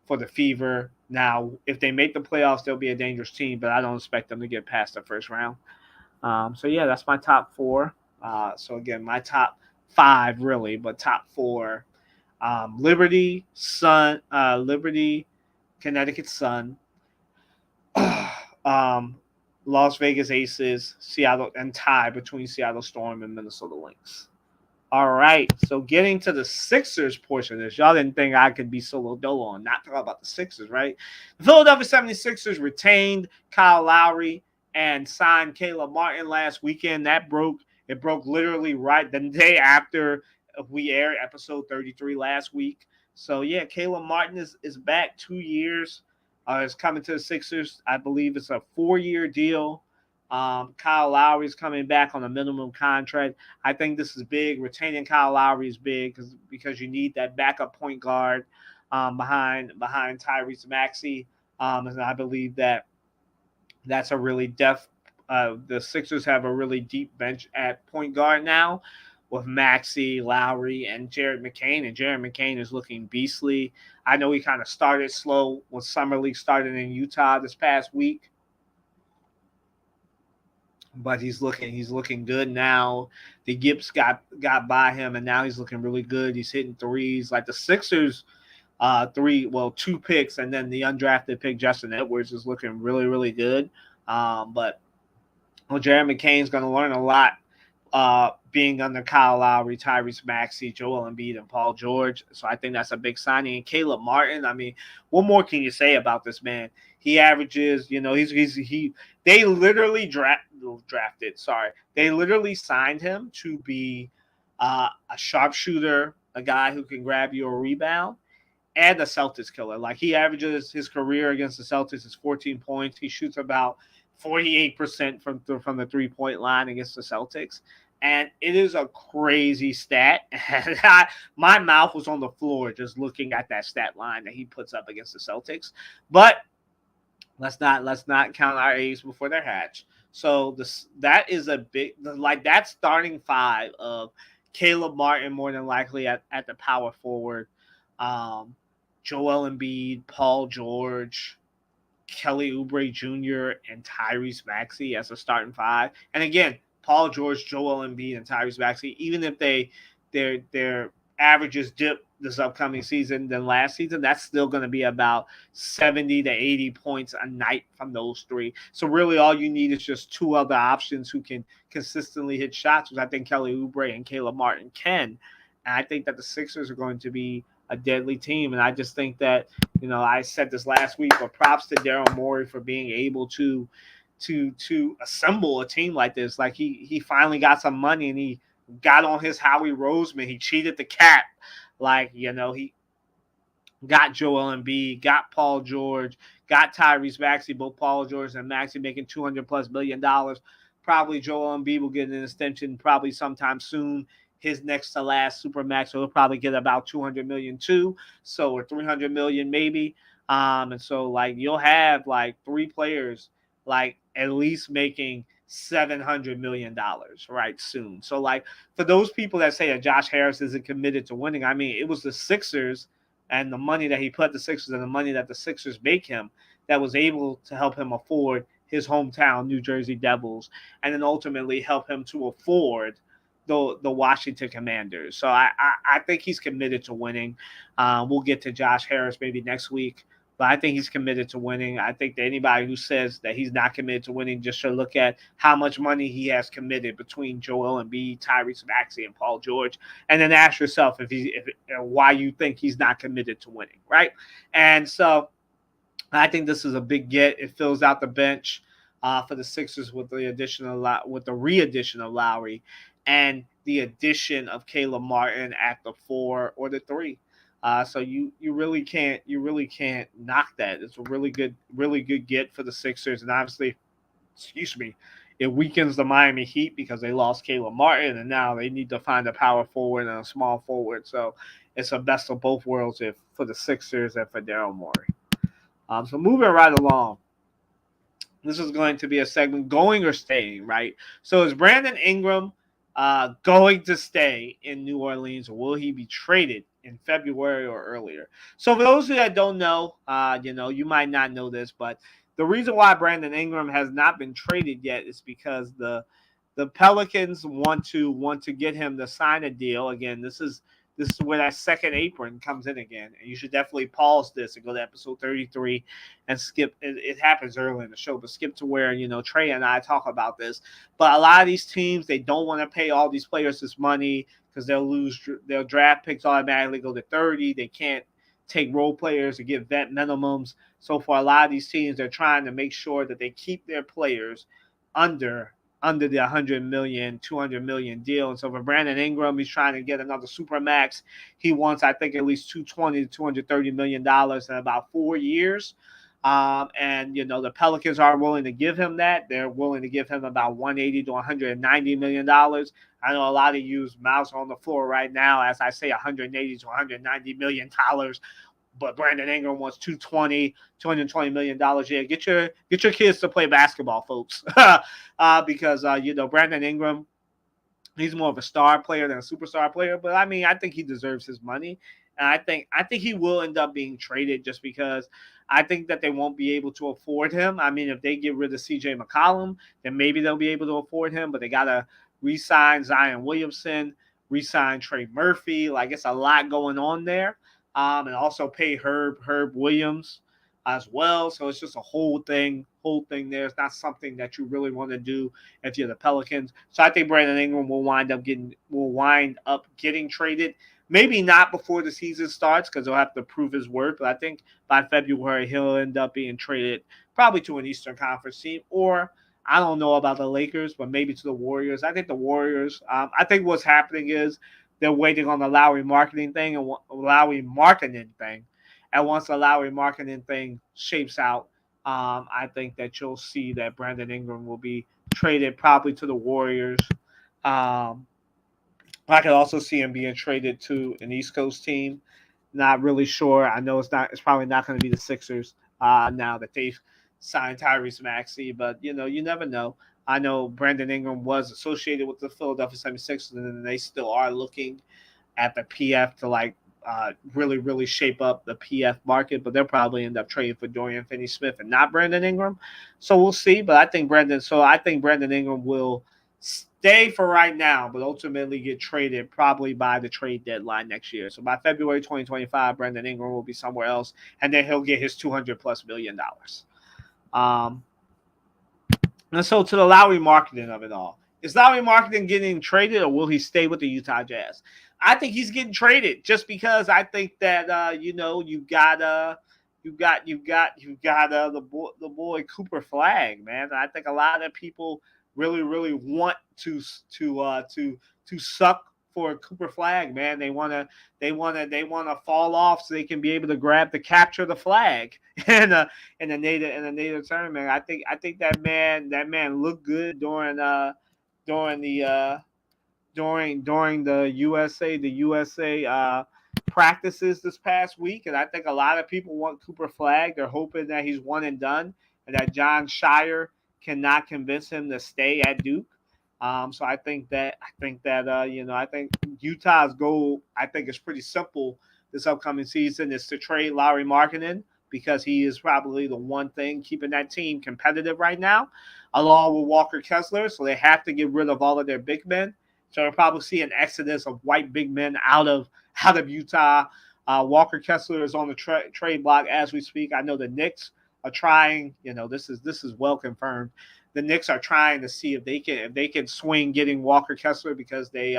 the Fever. Now, if they make the playoffs, they'll be a dangerous team, but I don't expect them to get past the first round. So yeah, that's my top four. So again, my top five really, but top four: Liberty, Connecticut Sun, um, Las Vegas Aces, Seattle, and tie between Seattle Storm and Minnesota Lynx. All right, so getting to the Sixers portion of this, y'all didn't think I could be solo dolo and not talk about the Sixers, right? The Philadelphia 76ers retained Kyle Lowry and signed Caleb Martin last weekend. It broke literally right the day after we aired episode 33 last week. So yeah, Caleb Martin is back 2 years. Is coming to the Sixers. I believe it's a 4-year deal. Kyle Lowry is coming back on a minimum contract. I think this is big. Retaining Kyle Lowry is big because you need that backup point guard behind Tyrese Maxey. And I believe that's a really depth. The Sixers have a really deep bench at point guard now with Maxey, Lowry, and Jared McCain. And Jared McCain is looking beastly. I know he kind of started slow when Summer League started in Utah this past week, but he's looking good now. The Gibbs got by him, and now he's looking really good. He's hitting threes. Like the Sixers, two picks, and then the undrafted pick Justin Edwards is looking really, really good. But Jared McCain's going to learn a lot being under Kyle Lowry, Tyrese Maxey, Joel Embiid, and Paul George. So I think that's a big signing. And Caleb Martin, I mean, what more can you say about this man? He averages, they literally drafted. Sorry, they literally signed him to be a sharpshooter, a guy who can grab you a rebound, and a Celtics killer. Like he averages his career against the Celtics is 14 points. He shoots about 48% from the 3-point line against the Celtics. And it is a crazy stat. And my mouth was on the floor just looking at that stat line that he puts up against the Celtics. But let's not count our eggs before they're hatched. So that is a big, like that starting five of Caleb Martin more than likely at the power forward, Joel Embiid, Paul George, Kelly Oubre Jr., and Tyrese Maxey as a starting five. And again, Paul George, Joel Embiid, and Tyrese Maxey, even if their averages dip this upcoming season than last season, that's still going to be about 70 to 80 points a night from those three. So really all you need is just two other options who can consistently hit shots, which I think Kelly Oubre and Caleb Martin can. And I think that the Sixers are going to be a deadly team. And I just think that, I said this last week, but props to Daryl Morey for being able to assemble a team like this. Like he finally got some money and he got on his Howie Roseman. He cheated the cap. Like, he got Joel Embiid, got Paul George, got Tyrese Maxey, both Paul George and Maxey making $200+ million. Probably Joel Embiid will get an extension probably sometime soon. His next to last Supermax, so he'll probably get about $200 million too. So, or $300 million maybe. And so like you'll have like three players like at least making $700 million right soon. So like for those people that say that Josh Harris isn't committed to winning, I mean, it was the Sixers and the money that he put the Sixers and the money that the Sixers make him that was able to help him afford his hometown New Jersey Devils, and then ultimately help him to afford the Washington Commanders. So I think he's committed to winning. We'll get to Josh Harris maybe next week. But I think he's committed to winning. I think that anybody who says that he's not committed to winning just should look at how much money he has committed between Joel Embiid, Tyrese Maxey, and Paul George, and then ask yourself if why you think he's not committed to winning, right? And so I think this is a big get. It fills out the bench for the Sixers with the re-addition of Lowry, and the addition of Caleb Martin at the 4 or the 3. So you really can't knock that. It's a really good get for the Sixers, and obviously, excuse me, it weakens the Miami Heat because they lost Caleb Martin, and now they need to find a power forward and a small forward. So it's a best of both worlds for the Sixers and for Daryl Morey. So moving right along, this is going to be a segment going or staying, right? So is Brandon Ingram going to stay in New Orleans, or will he be traded in February or earlier? So for those that don't know, you might not know this, but the reason why Brandon Ingram has not been traded yet is because the Pelicans want to get him to sign a deal. Again, this is where that second apron comes in again. And you should definitely pause this and go to episode 33 and skip. It happens early in the show, but skip to where, Trey and I talk about this. But a lot of these teams, they don't want to pay all these players this money because they'll lose. Their draft picks automatically go to 30. They can't take role players to get vet minimums. So for a lot of these teams, they're trying to make sure that they keep their players under the 100 million, 200 million deal. And so for Brandon Ingram, he's trying to get another super max. He wants, I think, at least $220 to $230 million in about 4 years. And the Pelicans are willing to give him that. They're willing to give him about $180 to $190 million. I know a lot of you's mouths on the floor right now as I say $180 to $190 million. But Brandon Ingram wants $220 million. Yeah, get your kids to play basketball, folks. Because Brandon Ingram, he's more of a star player than a superstar player. But I mean, I think he deserves his money, and I think he will end up being traded just because I think that they won't be able to afford him. I mean, if they get rid of C.J. McCollum, then maybe they'll be able to afford him. But they gotta re-sign Zion Williamson, re-sign Trey Murphy. Like, it's a lot going on there. And also pay Herb Williams as well. So it's just a whole thing there. It's not something that you really want to do if you're the Pelicans. So I think Brandon Ingram will wind up getting traded. Maybe not before the season starts because he'll have to prove his worth. But I think by February he'll end up being traded probably to an Eastern Conference team, or I don't know about the Lakers, but maybe to the Warriors. I think the Warriors. I think what's happening is they're waiting on the Lowry marketing thing. And once the Lowry marketing thing shapes out, I think that you'll see that Brandon Ingram will be traded probably to the Warriors. I could also see him being traded to an East Coast team. Not really sure. I know it's probably not going to be the Sixers now that they've signed Tyrese Maxey, but you never know. I know Brandon Ingram was associated with the Philadelphia 76ers, and they still are looking at the PF to really, really shape up the PF market, but they'll probably end up trading for Dorian Finney-Smith and not Brandon Ingram. So we'll see. But I think Brandon Ingram will stay for right now, but ultimately get traded probably by the trade deadline next year. So by February 2025, Brandon Ingram will be somewhere else, and then he'll get his $200+ million. And so to the Lowry marketing of it all. Is Lowry marketing getting traded, or will he stay with the Utah Jazz? I think he's getting traded just because I think that you got the boy Cooper Flag, man. I think a lot of people really, really want to suck for Cooper Flag, man. They wanna fall off so they can be able to capture the flag in the native tournament. I think that man looked good during the USA practices this past week, and I think a lot of people want Cooper Flag. They're hoping that he's one and done, and that John Shire cannot convince him to stay at Duke. So I think Utah's goal, I think, is pretty simple this upcoming season, is to trade Lowry Markkanen because he is probably the one thing keeping that team competitive right now, along with Walker Kessler. So they have to get rid of all of their big men. So we'll probably see an exodus of white big men out of Utah. Walker Kessler is on the trade block as we speak. I know the Knicks are trying. This is well confirmed. The Knicks are trying to see if they can swing getting Walker Kessler because they,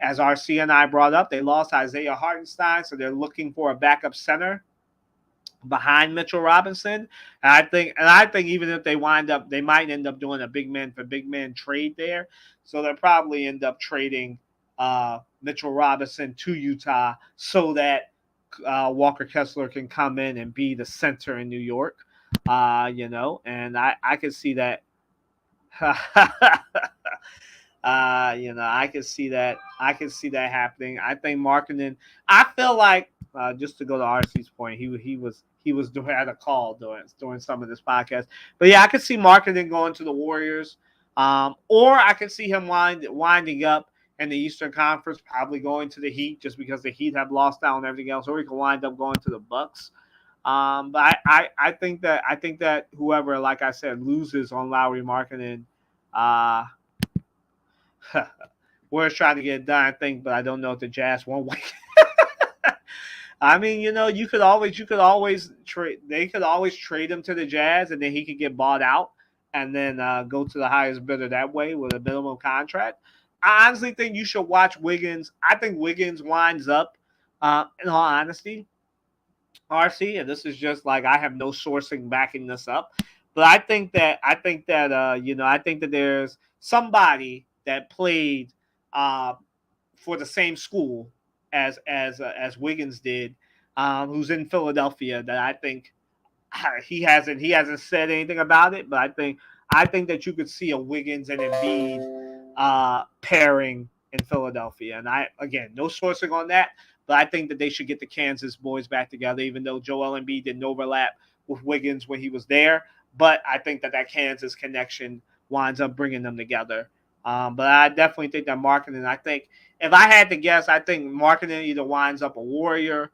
as RC and I brought up, they lost Isaiah Hartenstein, so they're looking for a backup center behind Mitchell Robinson. And I think even if they wind up, they might end up doing a big man for big man trade there. So they'll probably end up trading Mitchell Robinson to Utah so that Walker Kessler can come in and be the center in New York. And I can see that. I can see that. I can see that happening. I think marketing. I feel like just to go to RC's point, he was doing had a call during some of this podcast. But yeah, I could see marketing going to the Warriors, or I could see him winding up in the Eastern Conference, probably going to the Heat, just because the Heat have lost out on everything else, or he could wind up going to the Bucks. But I think that whoever, like I said, loses on Lowry marketing. Uh, We're trying to get it done, I think, but I don't know if the Jazz won't win. I mean, you could always trade. They could always trade him to the Jazz, and then he could get bought out, and then go to the highest bidder that way with a minimum contract. I honestly think you should watch Wiggins. I think Wiggins winds up, in all honesty, RC, and this is just like I have no sourcing backing this up, but I think that there's somebody that played uh, for the same school as Wiggins did, who's in Philadelphia. That I think he hasn't said anything about it, but I think that you could see a Wiggins and Embiid pairing in Philadelphia. And again, no sourcing on that, but I think that they should get the Kansas boys back together, even though Joel Embiid didn't overlap with Wiggins when he was there. But I think that Kansas connection winds up bringing them together. But I definitely think that marketing. I think if I had to guess, I think marketing either winds up a Warrior,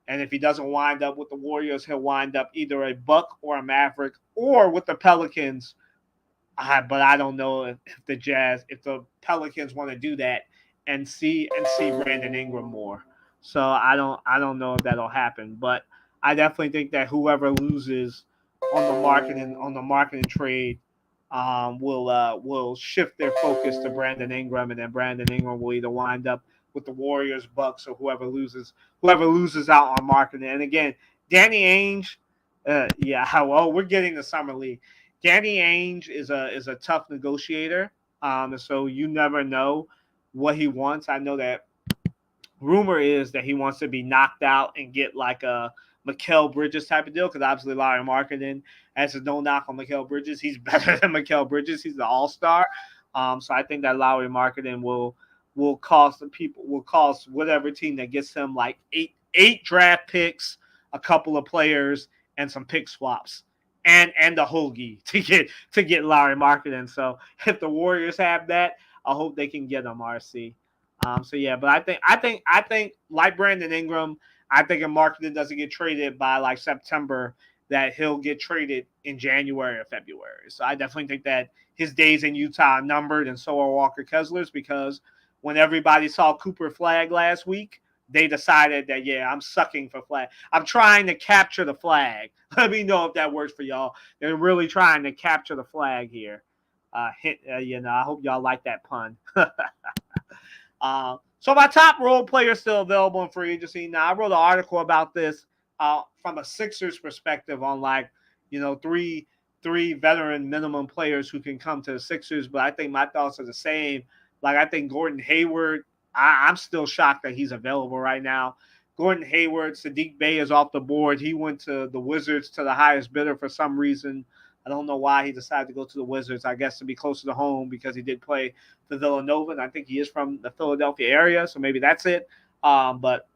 and if he doesn't wind up with the Warriors, he'll wind up either a Buck or a Maverick, or with the Pelicans. But I don't know if the Pelicans want to do that and see Brandon Ingram more. So I don't know if that'll happen. But I definitely think that whoever loses on the marketing trade will shift their focus to Brandon Ingram, and then Brandon Ingram will either wind up with the Warriors, Bucks, or whoever loses out on marketing. And again, Danny Ainge, yeah, well, we're getting the summer league. Danny Ainge is a tough negotiator, and so you never know what he wants. I know that rumor is that he wants to be knocked out and get like a Mikal Bridges type of deal, because obviously Larry Marketing, as a no knock on Mikal Bridges, he's better than Mikal Bridges. He's the all-star. So I think that Lowry Marketing will cost whatever team that gets him like eight draft picks, a couple of players, and some pick swaps, and the hoagie to get Lowry Marketing. So if the Warriors have that, I hope they can get him, RC. So yeah, but I think like Brandon Ingram, I think if Marketing doesn't get traded by like September, that he'll get traded in January or February. So I definitely think that his days in Utah are numbered, and so are Walker Kessler's, because when everybody saw Cooper Flag last week, they decided that, yeah, I'm sucking for flag. I'm trying to capture the flag. Let me know if that works for y'all. They're really trying to capture the flag here. I hope y'all like that pun. So my top role player is still available in free agency. Now, I wrote an article about this from a Sixers perspective on three veteran minimum players who can come to the Sixers, but I think my thoughts are the same. Like, I think Gordon Hayward, I'm still shocked that he's available right now. Gordon Hayward, Sadiq Bey is off the board. He went to the Wizards to the highest bidder for some reason. I don't know why he decided to go to the Wizards. I guess to be closer to home, because he did play for Villanova, and I think he is from the Philadelphia area, so maybe that's it. But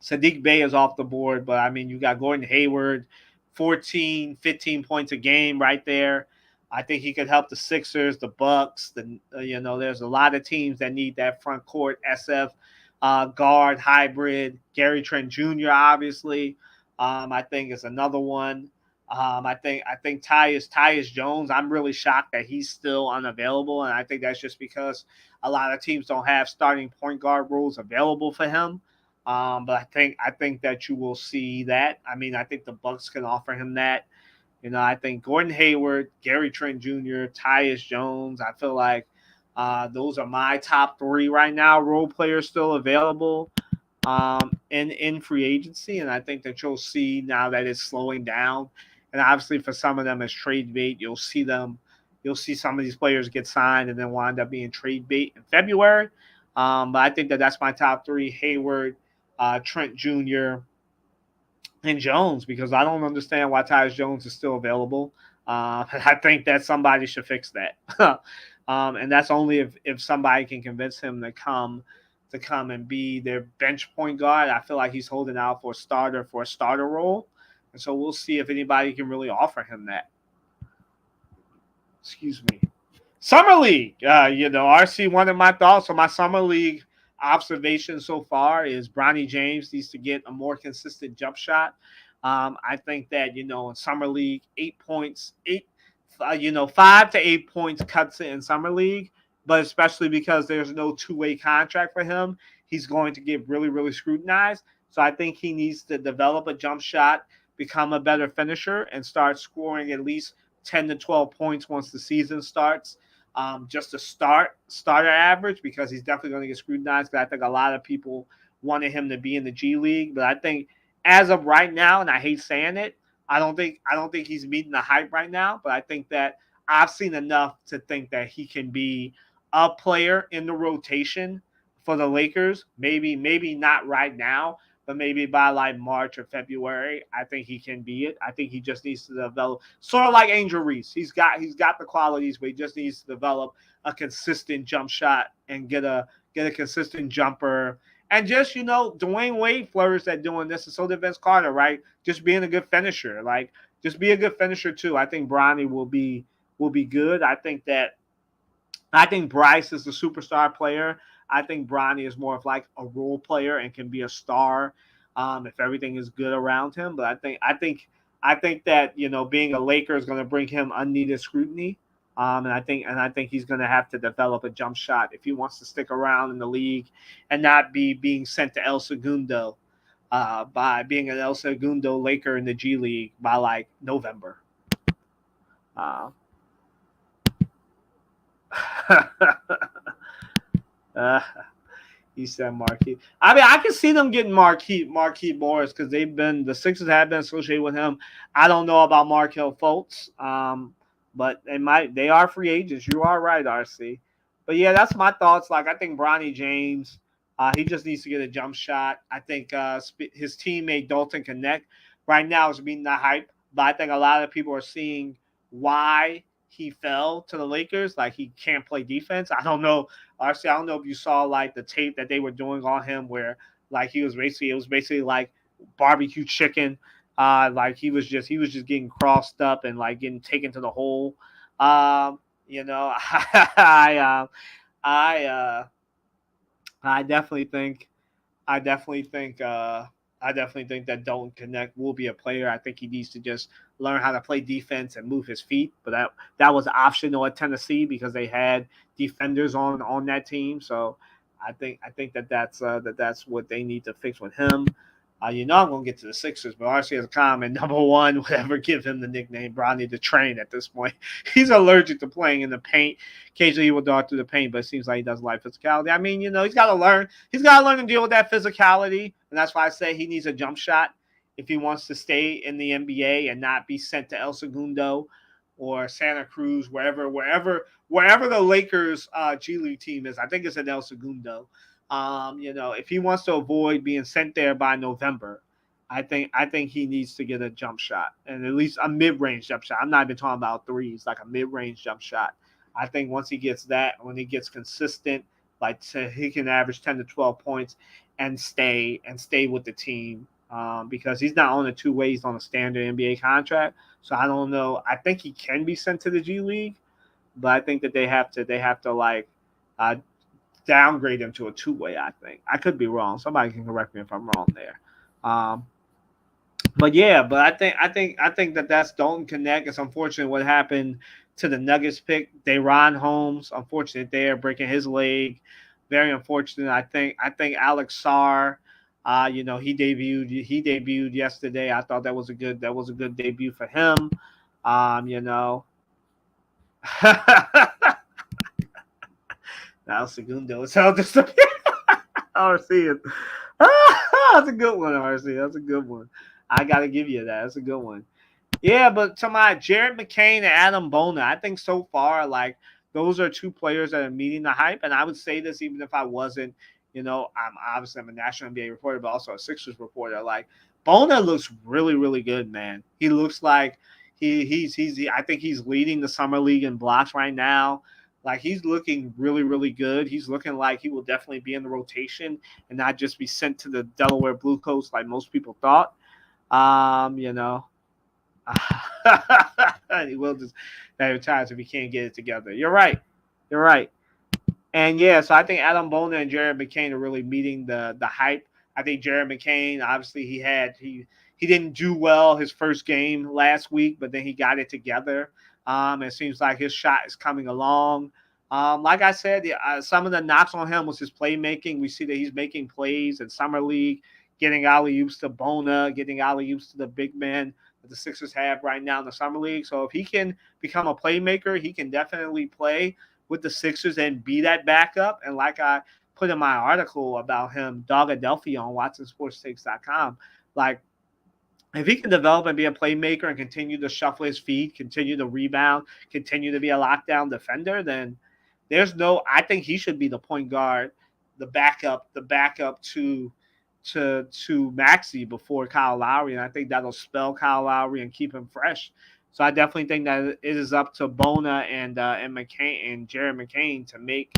Sadiq Bey is off the board. But, I mean, you got Gordon Hayward, 14, 15 points a game right there. I think he could help the Sixers, the Bucks. There's a lot of teams that need that front court SF guard hybrid. Gary Trent Jr., obviously. I think is another one. I think Tyus Jones. I'm really shocked that he's still unavailable, and I think that's just because a lot of teams don't have starting point guard roles available for him. But I think that you will see that. I mean, I think the Bucks can offer him that. I think Gordon Hayward, Gary Trent Jr., Tyus Jones. I feel like those are my top three right now. Role players still available in free agency, and I think that you'll see now that it's slowing down, and obviously for some of them as trade bait, you'll see some of these players get signed and then wind up being trade bait in February. But I think that that's my top three: Hayward, Trent Jr., and Jones, because I don't understand why Tyus Jones is still available. I think that somebody should fix that. And that's only if somebody can convince him to come and be their bench point guard. I feel like he's holding out for a starter role. And so we'll see if anybody can really offer him that. Excuse me. Summer League. RC, one of my thoughts on my Summer League observation so far is Bronny James needs to get a more consistent jump shot. I think that, in Summer League, 8 points, 5 to 8 points cuts it in Summer League, but especially because there's no two-way contract for him, he's going to get really, really scrutinized. So I think he needs to develop a jump shot, become a better finisher, and start scoring at least 10 to 12 points once the season starts. Just to starter average, because he's definitely going to get scrutinized. Because I think a lot of people wanted him to be in the G League, but I think as of right now, and I hate saying it, I don't think he's meeting the hype right now. But I think that I've seen enough to think that he can be a player in the rotation for the Lakers. Maybe not right now, but maybe by like March or February, I think he can be it. I think he just needs to develop, sort of like Angel Reese. He's got the qualities, but he just needs to develop a consistent jump shot and get a consistent jumper. And just, Dwayne Wade flourished at doing this, and so did Vince Carter, right? Just being a good finisher, like just be a good finisher too. I think Bronny will be good. I think Bryce is the superstar player. I think Bronny is more of like a role player and can be a star if everything is good around him. But I think that being a Laker is going to bring him unneeded scrutiny. And I think he's going to have to develop a jump shot if he wants to stick around in the league and not be being sent to El Segundo by being an El Segundo Laker in the G League by like November. Uh, uh, He said Marquise. I mean, I can see them getting Marquise Morris because the Sixers have been associated with him. I don't know about Markelle Fultz, but they are free agents. You are right, RC. But yeah, that's my thoughts. Like I think Bronny James, he just needs to get a jump shot. I think his teammate Dalton Connect right now is beating the hype, but I think a lot of people are seeing why he fell to the Lakers. Like he can't play defense. I don't know. Honestly, I don't know if you saw like the tape that they were doing on him where like it was basically like barbecue chicken. Like he was just getting crossed up and like getting taken to the hole. I I I definitely think I definitely think I definitely think that Dalton Connect will be a player. I think he needs to just learn how to play defense and move his feet. But that was optional at Tennessee because they had defenders on that team. So I think that's what they need to fix with him. I'm going to get to the Sixers, but RC has a comment. Number one would ever give him the nickname Bronny the Train at this point. He's allergic to playing in the paint. Occasionally he will dart through the paint, but it seems like he doesn't like physicality. I mean, he's got to learn. He's got to learn to deal with that physicality, and that's why I say he needs a jump shot if he wants to stay in the NBA and not be sent to El Segundo or Santa Cruz, wherever the Lakers G League team is. I think it's in El Segundo. If he wants to avoid being sent there by November, I think he needs to get a jump shot and at least a mid-range jump shot. I'm not even talking about threes, like a mid-range jump shot. I think once he gets that, when he gets consistent, like he can average 10 to 12 points and stay with the team because he's not on the two ways on a standard NBA contract. So I don't know. I think he can be sent to the G League, but I think that they have to like uh, downgrade him to a two-way. I think I could be wrong. Somebody can correct me if I'm wrong there. Um, But yeah, but I think that that's Dalton Connect. It's unfortunate what happened to the Nuggets pick. De'Ron Holmes, unfortunate there, breaking his leg. Very unfortunate. I think Alex Sarr, he debuted yesterday. I thought that was a good debut for him. You know. Now Segundo is held disappear. RC is that's a good one, RC. That's a good one. I gotta give you that. That's a good one. Yeah, but to my Jared McCain and Adam Bona, I think so far, like those are two players that are meeting the hype. And I would say this even if I wasn't, I'm a national NBA reporter, but also a Sixers reporter. Like Bona looks really, really good, man. He looks like I think he's leading the summer league in blocks right now. Like he's looking really, really good. He's looking like he will definitely be in the rotation and not just be sent to the Delaware Blue Coats like most people thought. Um, you know, he will just retires if he can't get it together. You're right. You're right. And yeah, so I think Adam Bona and Jared McCain are really meeting the hype. I think Jared McCain, obviously, he didn't do well his first game last week, but then he got it together. It seems like his shot is coming along. Like I said, some of the knocks on him was his playmaking. We see that he's making plays in summer league, getting alley oops to Bona, getting alley oops to the big men that the Sixers have right now in the summer league. So if he can become a playmaker, he can definitely play with the Sixers and be that backup. And like I put in my article about him, Dogadelphia on WatsonSportsTakes.com, like if he can develop and be a playmaker and continue to shuffle his feet, continue to rebound, continue to be a lockdown defender, then I think he should be the point guard, the backup to Maxey before Kyle Lowry, and I think that'll spell Kyle Lowry and keep him fresh. So I definitely think that it is up to Bona and McCain and Jared McCain to make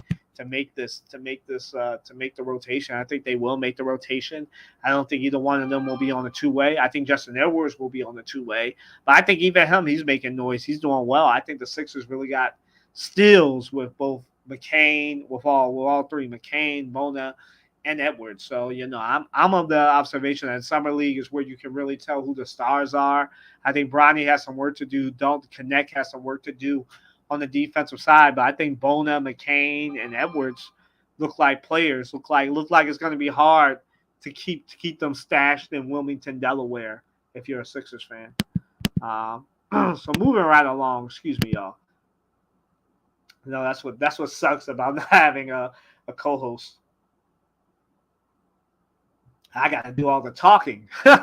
the rotation. I think they will make the rotation. I don't think either one of them will be on the two-way. I think Justin Edwards will be on the two-way, but I think even him, he's making noise. He's doing well. I think the Sixers really got steals with both McCain, with all three, McCain, Bona, and Edwards. So I'm of the observation that summer league is where you can really tell who the stars are. I think Bronny has some work to do. Dalton Connect has some work to do on the defensive side, but I think Bona, McCain, and Edwards look like players. Look like it's going to be hard to keep them stashed in Wilmington, Delaware. If you're a Sixers fan. So moving right along. Excuse me, y'all. That's what sucks about not having a co-host. I got to do all the talking. Good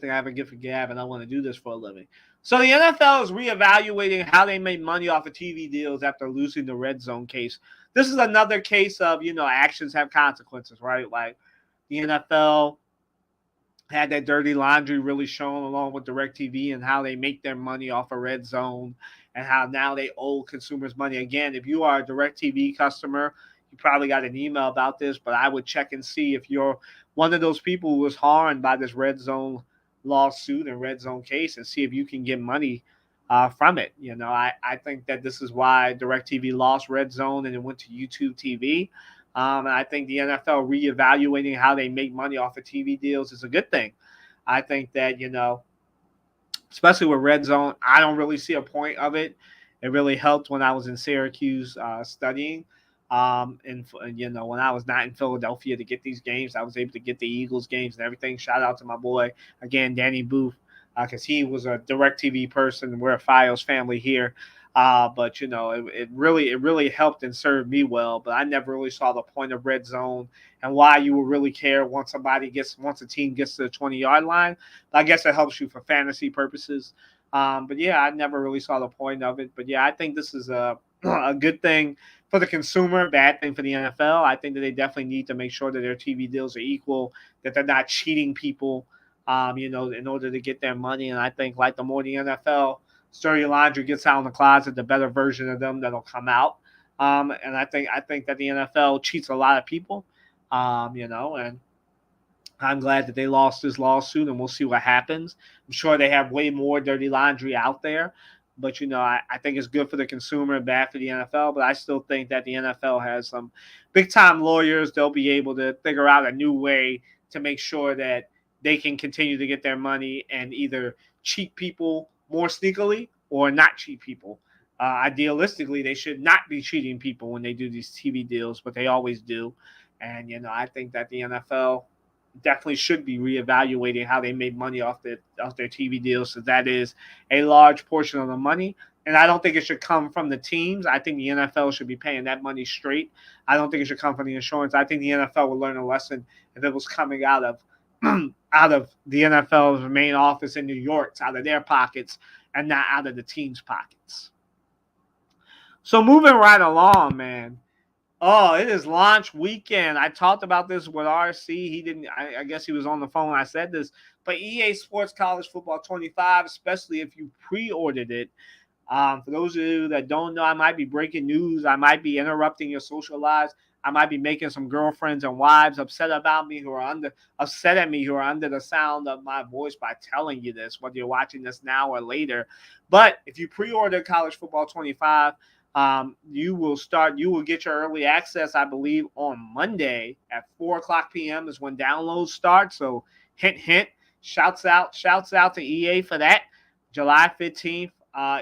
thing I have a gift for Gab, and I want to do this for a living. So the NFL is reevaluating how they make money off of TV deals after losing the red zone case. This is another case of, actions have consequences, right? Like the NFL had that dirty laundry really shown along with DirecTV and how they make their money off a red zone and how now they owe consumers money. Again, if you are a DirecTV customer, you probably got an email about this, but I would check and see if you're one of those people who was harmed by this red zone lawsuit and red zone case and see if you can get money from it. I think that this is why DirecTV lost red zone and it went to YouTube TV. And I think the NFL reevaluating how they make money off of TV deals is a good thing. I think that, especially with red zone, I don't really see a point of it. It really helped when I was in Syracuse studying. And when I was not in Philadelphia to get these games, I was able to get the Eagles games and everything. Shout out to my boy, again, Danny Booth, because he was a DirecTV person. We're a Fios family here. But it really helped and served me well. But I never really saw the point of red zone and why you would really care once a team gets to the 20-yard line. But I guess it helps you for fantasy purposes. But yeah, I never really saw the point of it. But yeah, I think this is a good thing for the consumer, bad thing for the NFL. I think that they definitely need to make sure that their TV deals are equal, that they're not cheating people, in order to get their money. And I think like the more the NFL dirty laundry gets out in the closet, the better version of them that'll come out. And I think that the NFL cheats a lot of people, and I'm glad that they lost this lawsuit, and we'll see what happens. I'm sure they have way more dirty laundry out there, but I think it's good for the consumer and bad for the NFL. But I still think that the NFL has some big time lawyers. They'll be able to figure out a new way to make sure that they can continue to get their money and either cheat people more sneakily or not cheat people. Idealistically, they should not be cheating people when they do these TV deals, but they always do. And I think that the NFL definitely should be reevaluating how they make money off their TV deals. So that is a large portion of the money. And I don't think it should come from the teams. I think the NFL should be paying that money straight. I don't think it should come from the insurance. I think the NFL would learn a lesson if it was coming out of out of the NFL's main office in New York, out of their pockets, and not out of the team's pockets. So moving right along, man. Oh, it is launch weekend. I talked about this with RC. He didn't. I guess he was on the phone when I said this. But EA Sports College Football 25, especially if you pre-ordered it. For those of you that don't know, I might be breaking news. I might be interrupting your social lives. I might be making some girlfriends and wives upset at me who are under the sound of my voice by telling you this, whether you're watching this now or later. But if you pre-order College Football 25, you will get your early access, I believe, on Monday at 4:00 p.m. is when downloads start. So hint, hint. Shouts out to EA for that. July 15th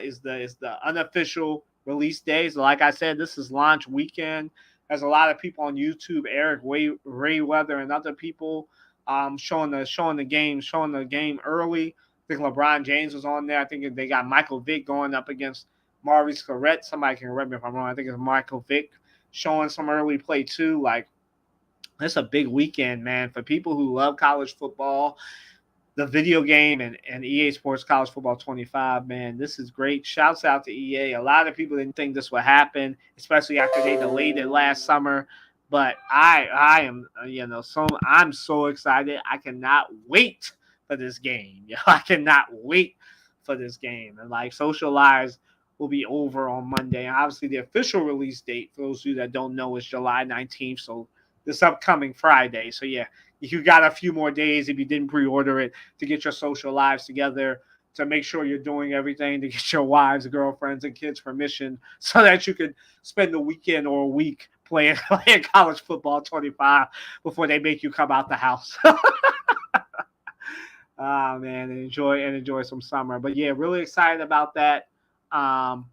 is the unofficial release day. So like I said, this is launch weekend. There's a lot of people on YouTube, Eric Rayweather and other people showing the game early. I think LeBron James was on there. I think they got Michael Vick going up against Maurice Clarett. Somebody can correct me if I'm wrong. I think it's Michael Vick showing some early play too. Like, it's a big weekend, man, for people who love college football, the video game, and EA Sports College Football 25, man. This is great. Shouts out to EA. A lot of people didn't think this would happen, especially after they delayed it last summer. But I am, I'm so excited. I cannot wait for this game. I cannot wait for this game. And like, social lives will be over on Monday. And obviously, the official release date, for those of you that don't know, is July 19th. So this upcoming Friday. So yeah, you got a few more days if you didn't pre-order it to get your social lives together, to make sure you're doing everything to get your wives, girlfriends, and kids permission so that you could spend the weekend or a week playing college football 25 before they make you come out the house. Oh man, and enjoy some summer. But yeah, really excited about that. I'm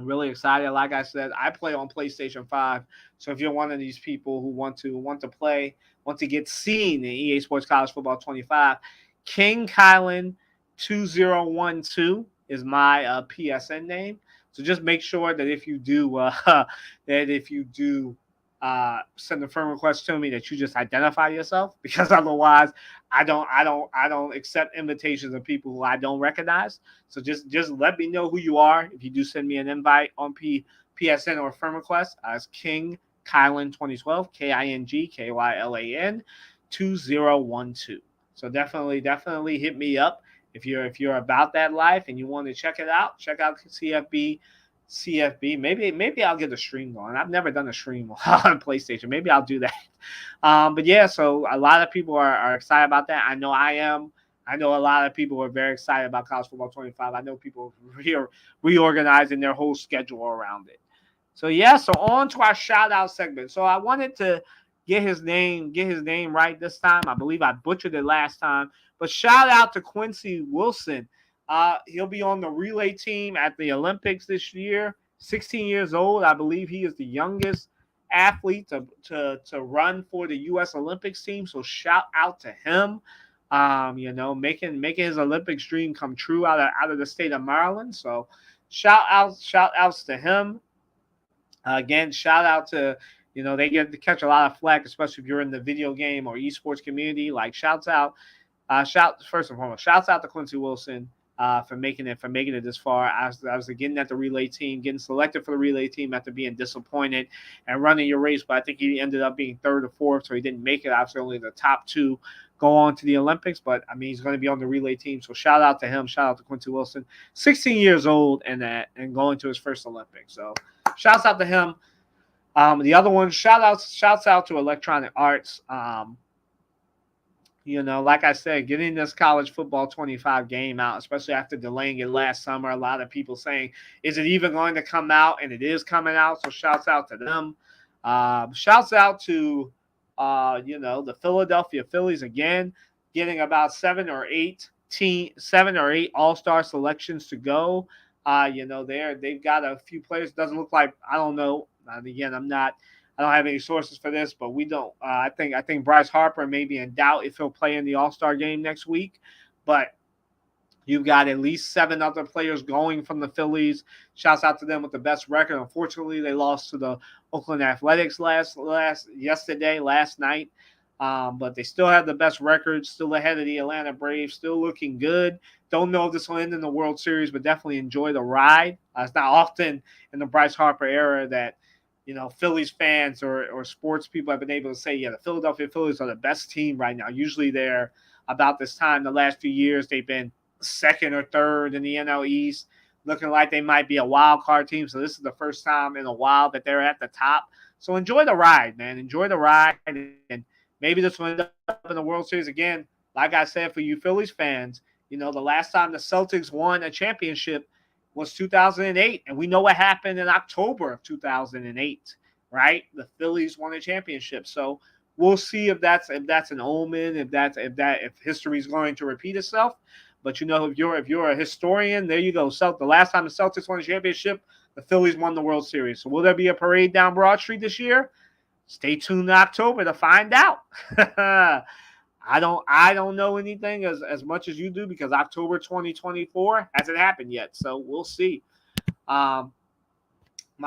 really excited. Like I said, I play on PlayStation 5. So if you're one of these people who want to play, want to get seen in EA Sports College Football 25, King Kylan 2012 is my PSN name. So just make sure that if you do send a friend request to me, that you just identify yourself, because otherwise I don't accept invitations of people who I don't recognize. So just let me know who you are if you do send me an invite on PSN or a friend request. It's King Kylan 2012, KINGKYLAN 2012. So definitely hit me up if you're about that life and you want to check it out. Check out CFB. Maybe I'll get a stream going. I've never done a stream on PlayStation. Maybe I'll do that. But yeah, so a lot of people are excited about that. I know I am. I know a lot of people are very excited about College Football 25. I know people are reorganizing their whole schedule around it. So yeah, so on to our shout out segment. So I wanted to get his name right this time. I believe I butchered it last time. But shout out to Quincy Wilson. He'll be on the relay team at the Olympics this year. 16 years old. I believe he is the youngest athlete to run for the U.S. Olympics team. So shout out to him. Making his Olympics dream come true out of the state of Maryland. So shout outs to him. Again, shout out to, they get to catch a lot of flack, especially if you're in the video game or esports community. Like, first and foremost, shouts out to Quincy Wilson for making it this far. I was getting at the relay team, getting selected for the relay team after being disappointed and running your race, but I think he ended up being third or fourth, so he didn't make it. Obviously, only the top two go on to the Olympics, but I mean, he's going to be on the relay team, so shout out to him. Shout out to Quincy Wilson, 16 years old and going to his first Olympics. So shouts out to him. The other one, shouts out to Electronic Arts. Like I said, getting this College Football 25 game out, especially after delaying it last summer, a lot of people saying, is it even going to come out? And it is coming out, so shouts out to them. Shouts out to, the Philadelphia Phillies again, getting about 7 or 8 All-Star selections to go. They've got a few players. Doesn't look like, I don't know. Again, I don't have any sources for this, but we don't. I think Bryce Harper may be in doubt if he'll play in the All-Star game next week, but you've got at least 7 other players going from the Phillies. Shouts out to them with the best record. Unfortunately, they lost to the Oakland Athletics last night. But they still have the best record, still ahead of the Atlanta Braves, still looking good. Don't know if this will end in the World Series, but definitely enjoy the ride. It's not often in the Bryce Harper era that Phillies fans or sports people have been able to say, yeah, the Philadelphia Phillies are the best team right now. Usually they're about this time the last few years, they've been second or third in the NL East, looking like they might be a wild card team. So this is the first time in a while that they're at the top. So enjoy the ride, man. Enjoy the ride, and maybe this will end up in the World Series again. Like I said, for you Phillies fans, the last time the Celtics won a championship was 2008, and we know what happened in October of 2008, right? The Phillies won a championship. So we'll see if that's an omen, if history is going to repeat itself. But if you're a historian, there you go. The last time the Celtics won a championship, the Phillies won the World Series. So will there be a parade down Broad Street this year? Stay tuned in October to find out. I don't know anything as much as you do, because October 2024 hasn't happened yet. So we'll see. My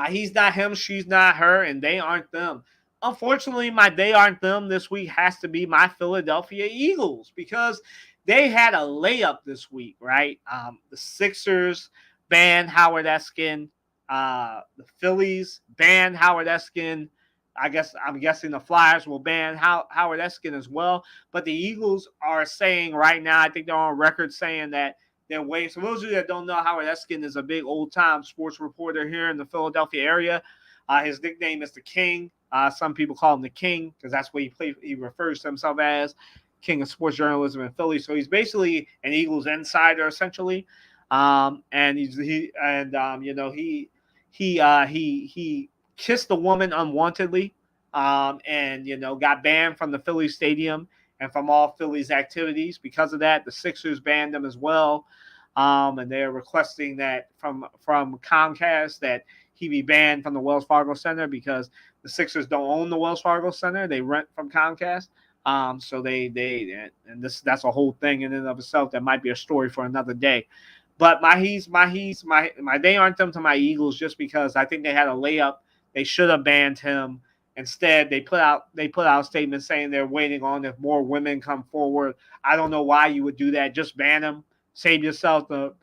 he's not him, she's not her, and they aren't them. Unfortunately, my they aren't them this week has to be my Philadelphia Eagles, because they had a layup this week, right? The Sixers banned Howard Eskin. The Phillies banned Howard Eskin. I'm guessing the Flyers will ban Howard Eskin as well. But the Eagles are saying right now, I think they're on record saying that they're waiting. So those of you that don't know, Howard Eskin is a big old-time sports reporter here in the Philadelphia area. His nickname is the King. Some people call him the King because that's what he refers to himself as, King of sports journalism in Philly. So he's basically an Eagles insider essentially. And he kissed a woman unwantedly, and got banned from the Philly stadium and from all Phillies activities because of that. The Sixers banned him as well, and they're requesting that from Comcast that he be banned from the Wells Fargo Center, because the Sixers don't own the Wells Fargo Center; they rent from Comcast. So that's a whole thing in and of itself. That might be a story for another day. But my they aren't them to my Eagles, just because I think they had a layup. They should have banned him. Instead, they put out a statement saying they're waiting on if more women come forward. I don't know why you would do that. Just ban him. Save yourself the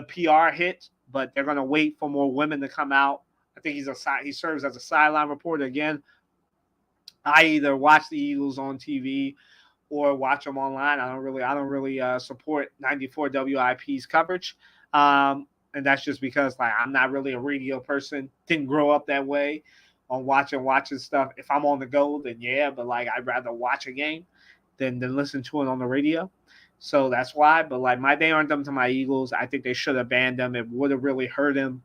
PR hit. But they're going to wait for more women to come out. I think he serves as a sideline reporter again. I either watch the Eagles on TV or watch them online. I don't really support 94 WIP's coverage. And that's just because I'm not really a radio person. Didn't grow up that way on watching stuff. If I'm on the go, then yeah, but I'd rather watch a game than listen to it on the radio. So that's why. But they aren't them to my Eagles. I think they should have banned them. It would have really hurt him.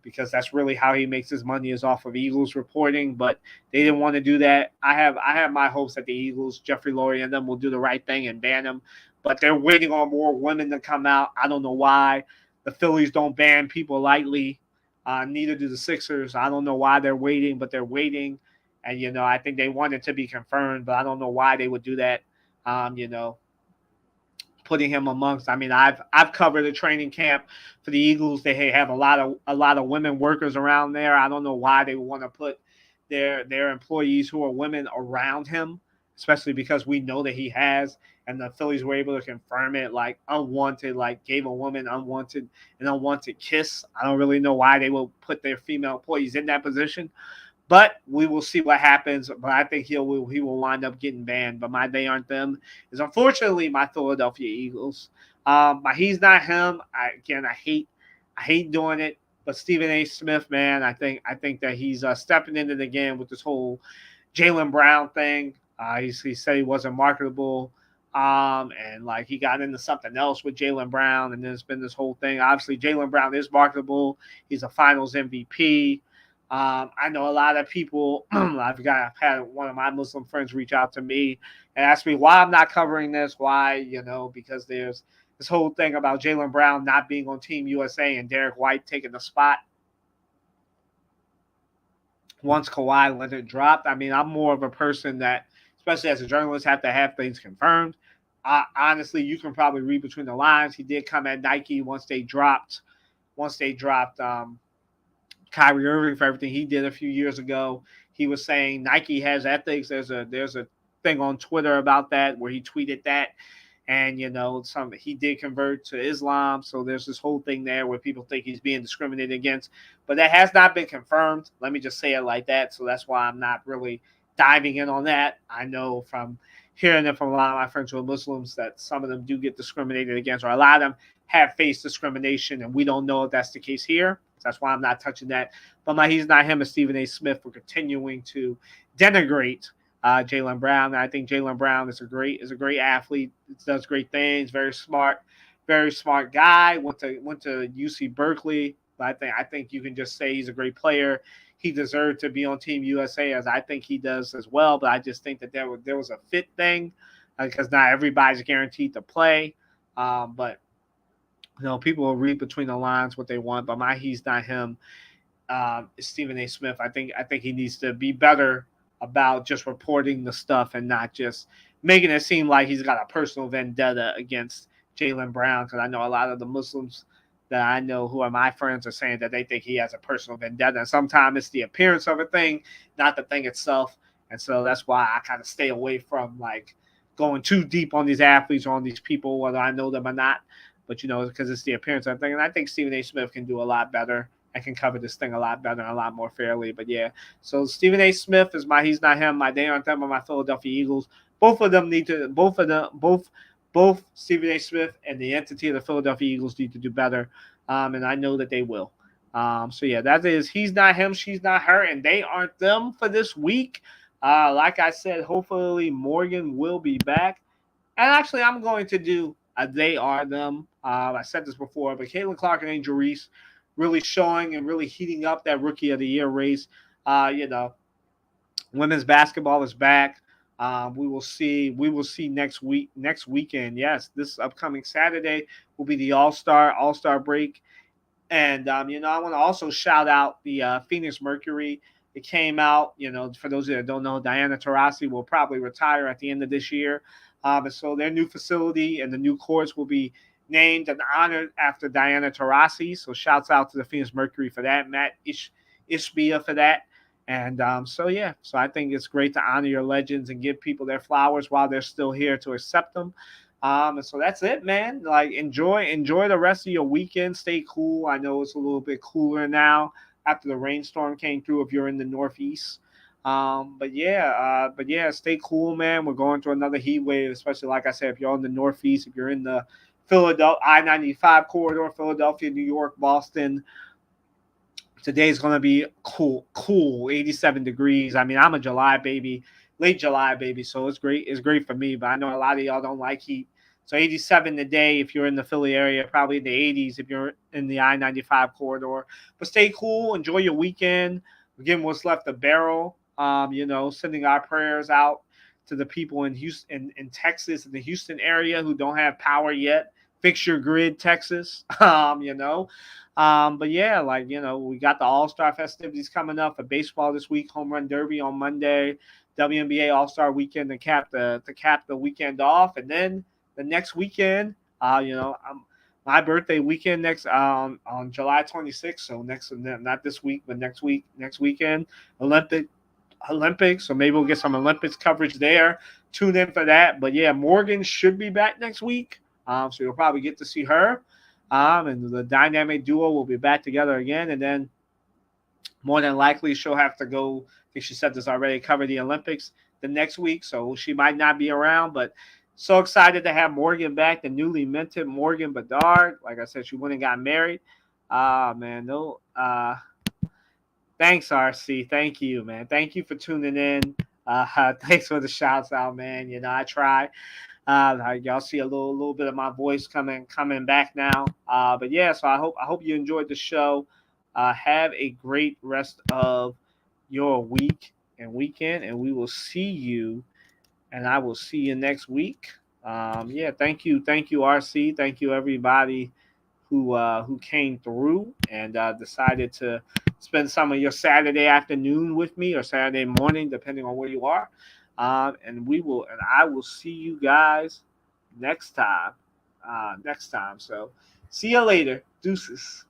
Because that's really how he makes his money, is off of Eagles reporting. But they didn't want to do that. I have my hopes that the Eagles, Jeffrey Lurie and them, will do the right thing and ban him. But they're waiting on more women to come out. I don't know why. The Phillies don't ban people lightly. Neither do the Sixers. I don't know why they're waiting, but they're waiting. And, I think they want it to be confirmed, but I don't know why they would do that. Putting him amongst. I've covered a training camp for the Eagles. They have a lot of women workers around there. I don't know why they would want to put their employees who are women around him, especially because we know that he has, and the Phillies were able to confirm it, unwanted, gave a woman an unwanted kiss. I don't really know why they will put their female employees in that position. But we will see what happens. But I think he will wind up getting banned. But my they aren't them is unfortunately my Philadelphia Eagles. My he's not him. I hate doing it. But Stephen A. Smith, man, I think that he's stepping into it again with this whole Jaylen Brown thing. He said he wasn't marketable. And he got into something else with Jaylen Brown, and there's been this whole thing. Obviously, Jaylen Brown is marketable. He's a Finals MVP. I know a lot of people. I've had one of my Muslim friends reach out to me and ask me why I'm not covering this. Why, because there's this whole thing about Jaylen Brown not being on Team USA and Derek White taking the spot once Kawhi Leonard dropped. I mean, I'm more of a person that, especially as a journalist, have to have things confirmed. Honestly, you can probably read between the lines. He did come at Nike once they dropped Kyrie Irving for everything he did a few years ago. He was saying Nike has ethics. There's a thing on Twitter about that where he tweeted that, and he did convert to Islam. So there's this whole thing there where people think he's being discriminated against, but that has not been confirmed. Let me just say it like that. So that's why I'm not really diving in on that. I know from hearing it from a lot of my friends who are Muslims that some of them do get discriminated against, or a lot of them have faced discrimination, and we don't know if that's the case here. So that's why I'm not touching that. But he's not him and Stephen A. Smith for continuing to denigrate Jaylen Brown. And I think Jaylen Brown is a great athlete. Does great things. Very smart guy. Went to UC Berkeley. But I think you can just say he's a great player. He deserved to be on Team USA, as I think he does as well. But I just think that there was a fit thing because not everybody's guaranteed to play. But people will read between the lines what they want. But he's not him. Stephen A. Smith. I think he needs to be better about just reporting the stuff and not just making it seem like he's got a personal vendetta against Jaylen Brown. Because I know a lot of the Muslims that I know who are my friends are saying that they think he has a personal vendetta. And sometimes it's the appearance of a thing, not the thing itself. And so that's why I kind of stay away from going too deep on these athletes or on these people, whether I know them or not. But because it's the appearance of a thing. And I think Stephen A. Smith can do a lot better. I can cover this thing a lot better and a lot more fairly. But yeah, so Stephen A. Smith is he's not him. They aren't them are my Philadelphia Eagles. Both of them need to, both Stephen A. Smith and the entity of the Philadelphia Eagles need to do better. And I know that they will. So yeah, that is, he's not him, she's not her, and they aren't them for this week. Like I said, hopefully Morgan will be back. And actually, I'm going to do they are them. I said this before, but Caitlin Clark and Angel Reese really showing and really heating up that Rookie of the Year race. Women's basketball is back. We will see next weekend. Yes, this upcoming Saturday will be the All-Star break. And, I want to also shout out the Phoenix Mercury. It came out, for those that don't know, Diana Taurasi will probably retire at the end of this year. And so their new facility and the new courts will be named and honored after Diana Taurasi. So shouts out to the Phoenix Mercury for that, Matt Ishbia for that. And so I think it's great to honor your legends and give people their flowers while they're still here to accept them. And so that's it, man. Enjoy the rest of your weekend. Stay cool. I know it's a little bit cooler now after the rainstorm came through if you're in the Northeast. But yeah, stay cool, man. We're going through another heat wave, especially like I said, if you're in the Northeast, if you're in the Philadelphia I-95 corridor, Philadelphia, New York, Boston. Today's going to be cool, 87 degrees. I mean, I'm a July baby, late July baby, so it's great. It's great for me, but I know a lot of y'all don't like heat. So 87 today if you're in the Philly area, probably in the 80s if you're in the I-95 corridor. But stay cool. Enjoy your weekend. Again, what's left a barrel. Sending our prayers out to the people in Houston, in Texas, in the Houston area who don't have power yet. Fix your grid, Texas. But yeah, we got the All-Star festivities coming up for baseball this week. Home Run Derby on Monday. WNBA All-Star Weekend to cap the weekend off, and then the next weekend, my birthday weekend next on July 26th. So not this week, but next weekend, Olympics. So maybe we'll get some Olympics coverage there. Tune in for that. But yeah, Morgan should be back next week. So you'll probably get to see her. And the dynamic duo will be back together again. And then more than likely she'll have to go, I think she said this already, cover the Olympics the next week. So she might not be around, but so excited to have Morgan back, the newly minted Morgan Bedard. Like I said, she went and got married. Thanks, RC. Thank you, man. Thank you for tuning in. Thanks for the shouts out, man. I try. Y'all see a little bit of my voice coming back now. But yeah, so I hope you enjoyed the show. Have a great rest of your week and weekend, and we will see you. And I will see you next week. Yeah, thank you, RC, thank you everybody who came through and decided to spend some of your Saturday afternoon with me or Saturday morning, depending on where you are. And I will see you guys next time. Next time. So, see you later. Deuces.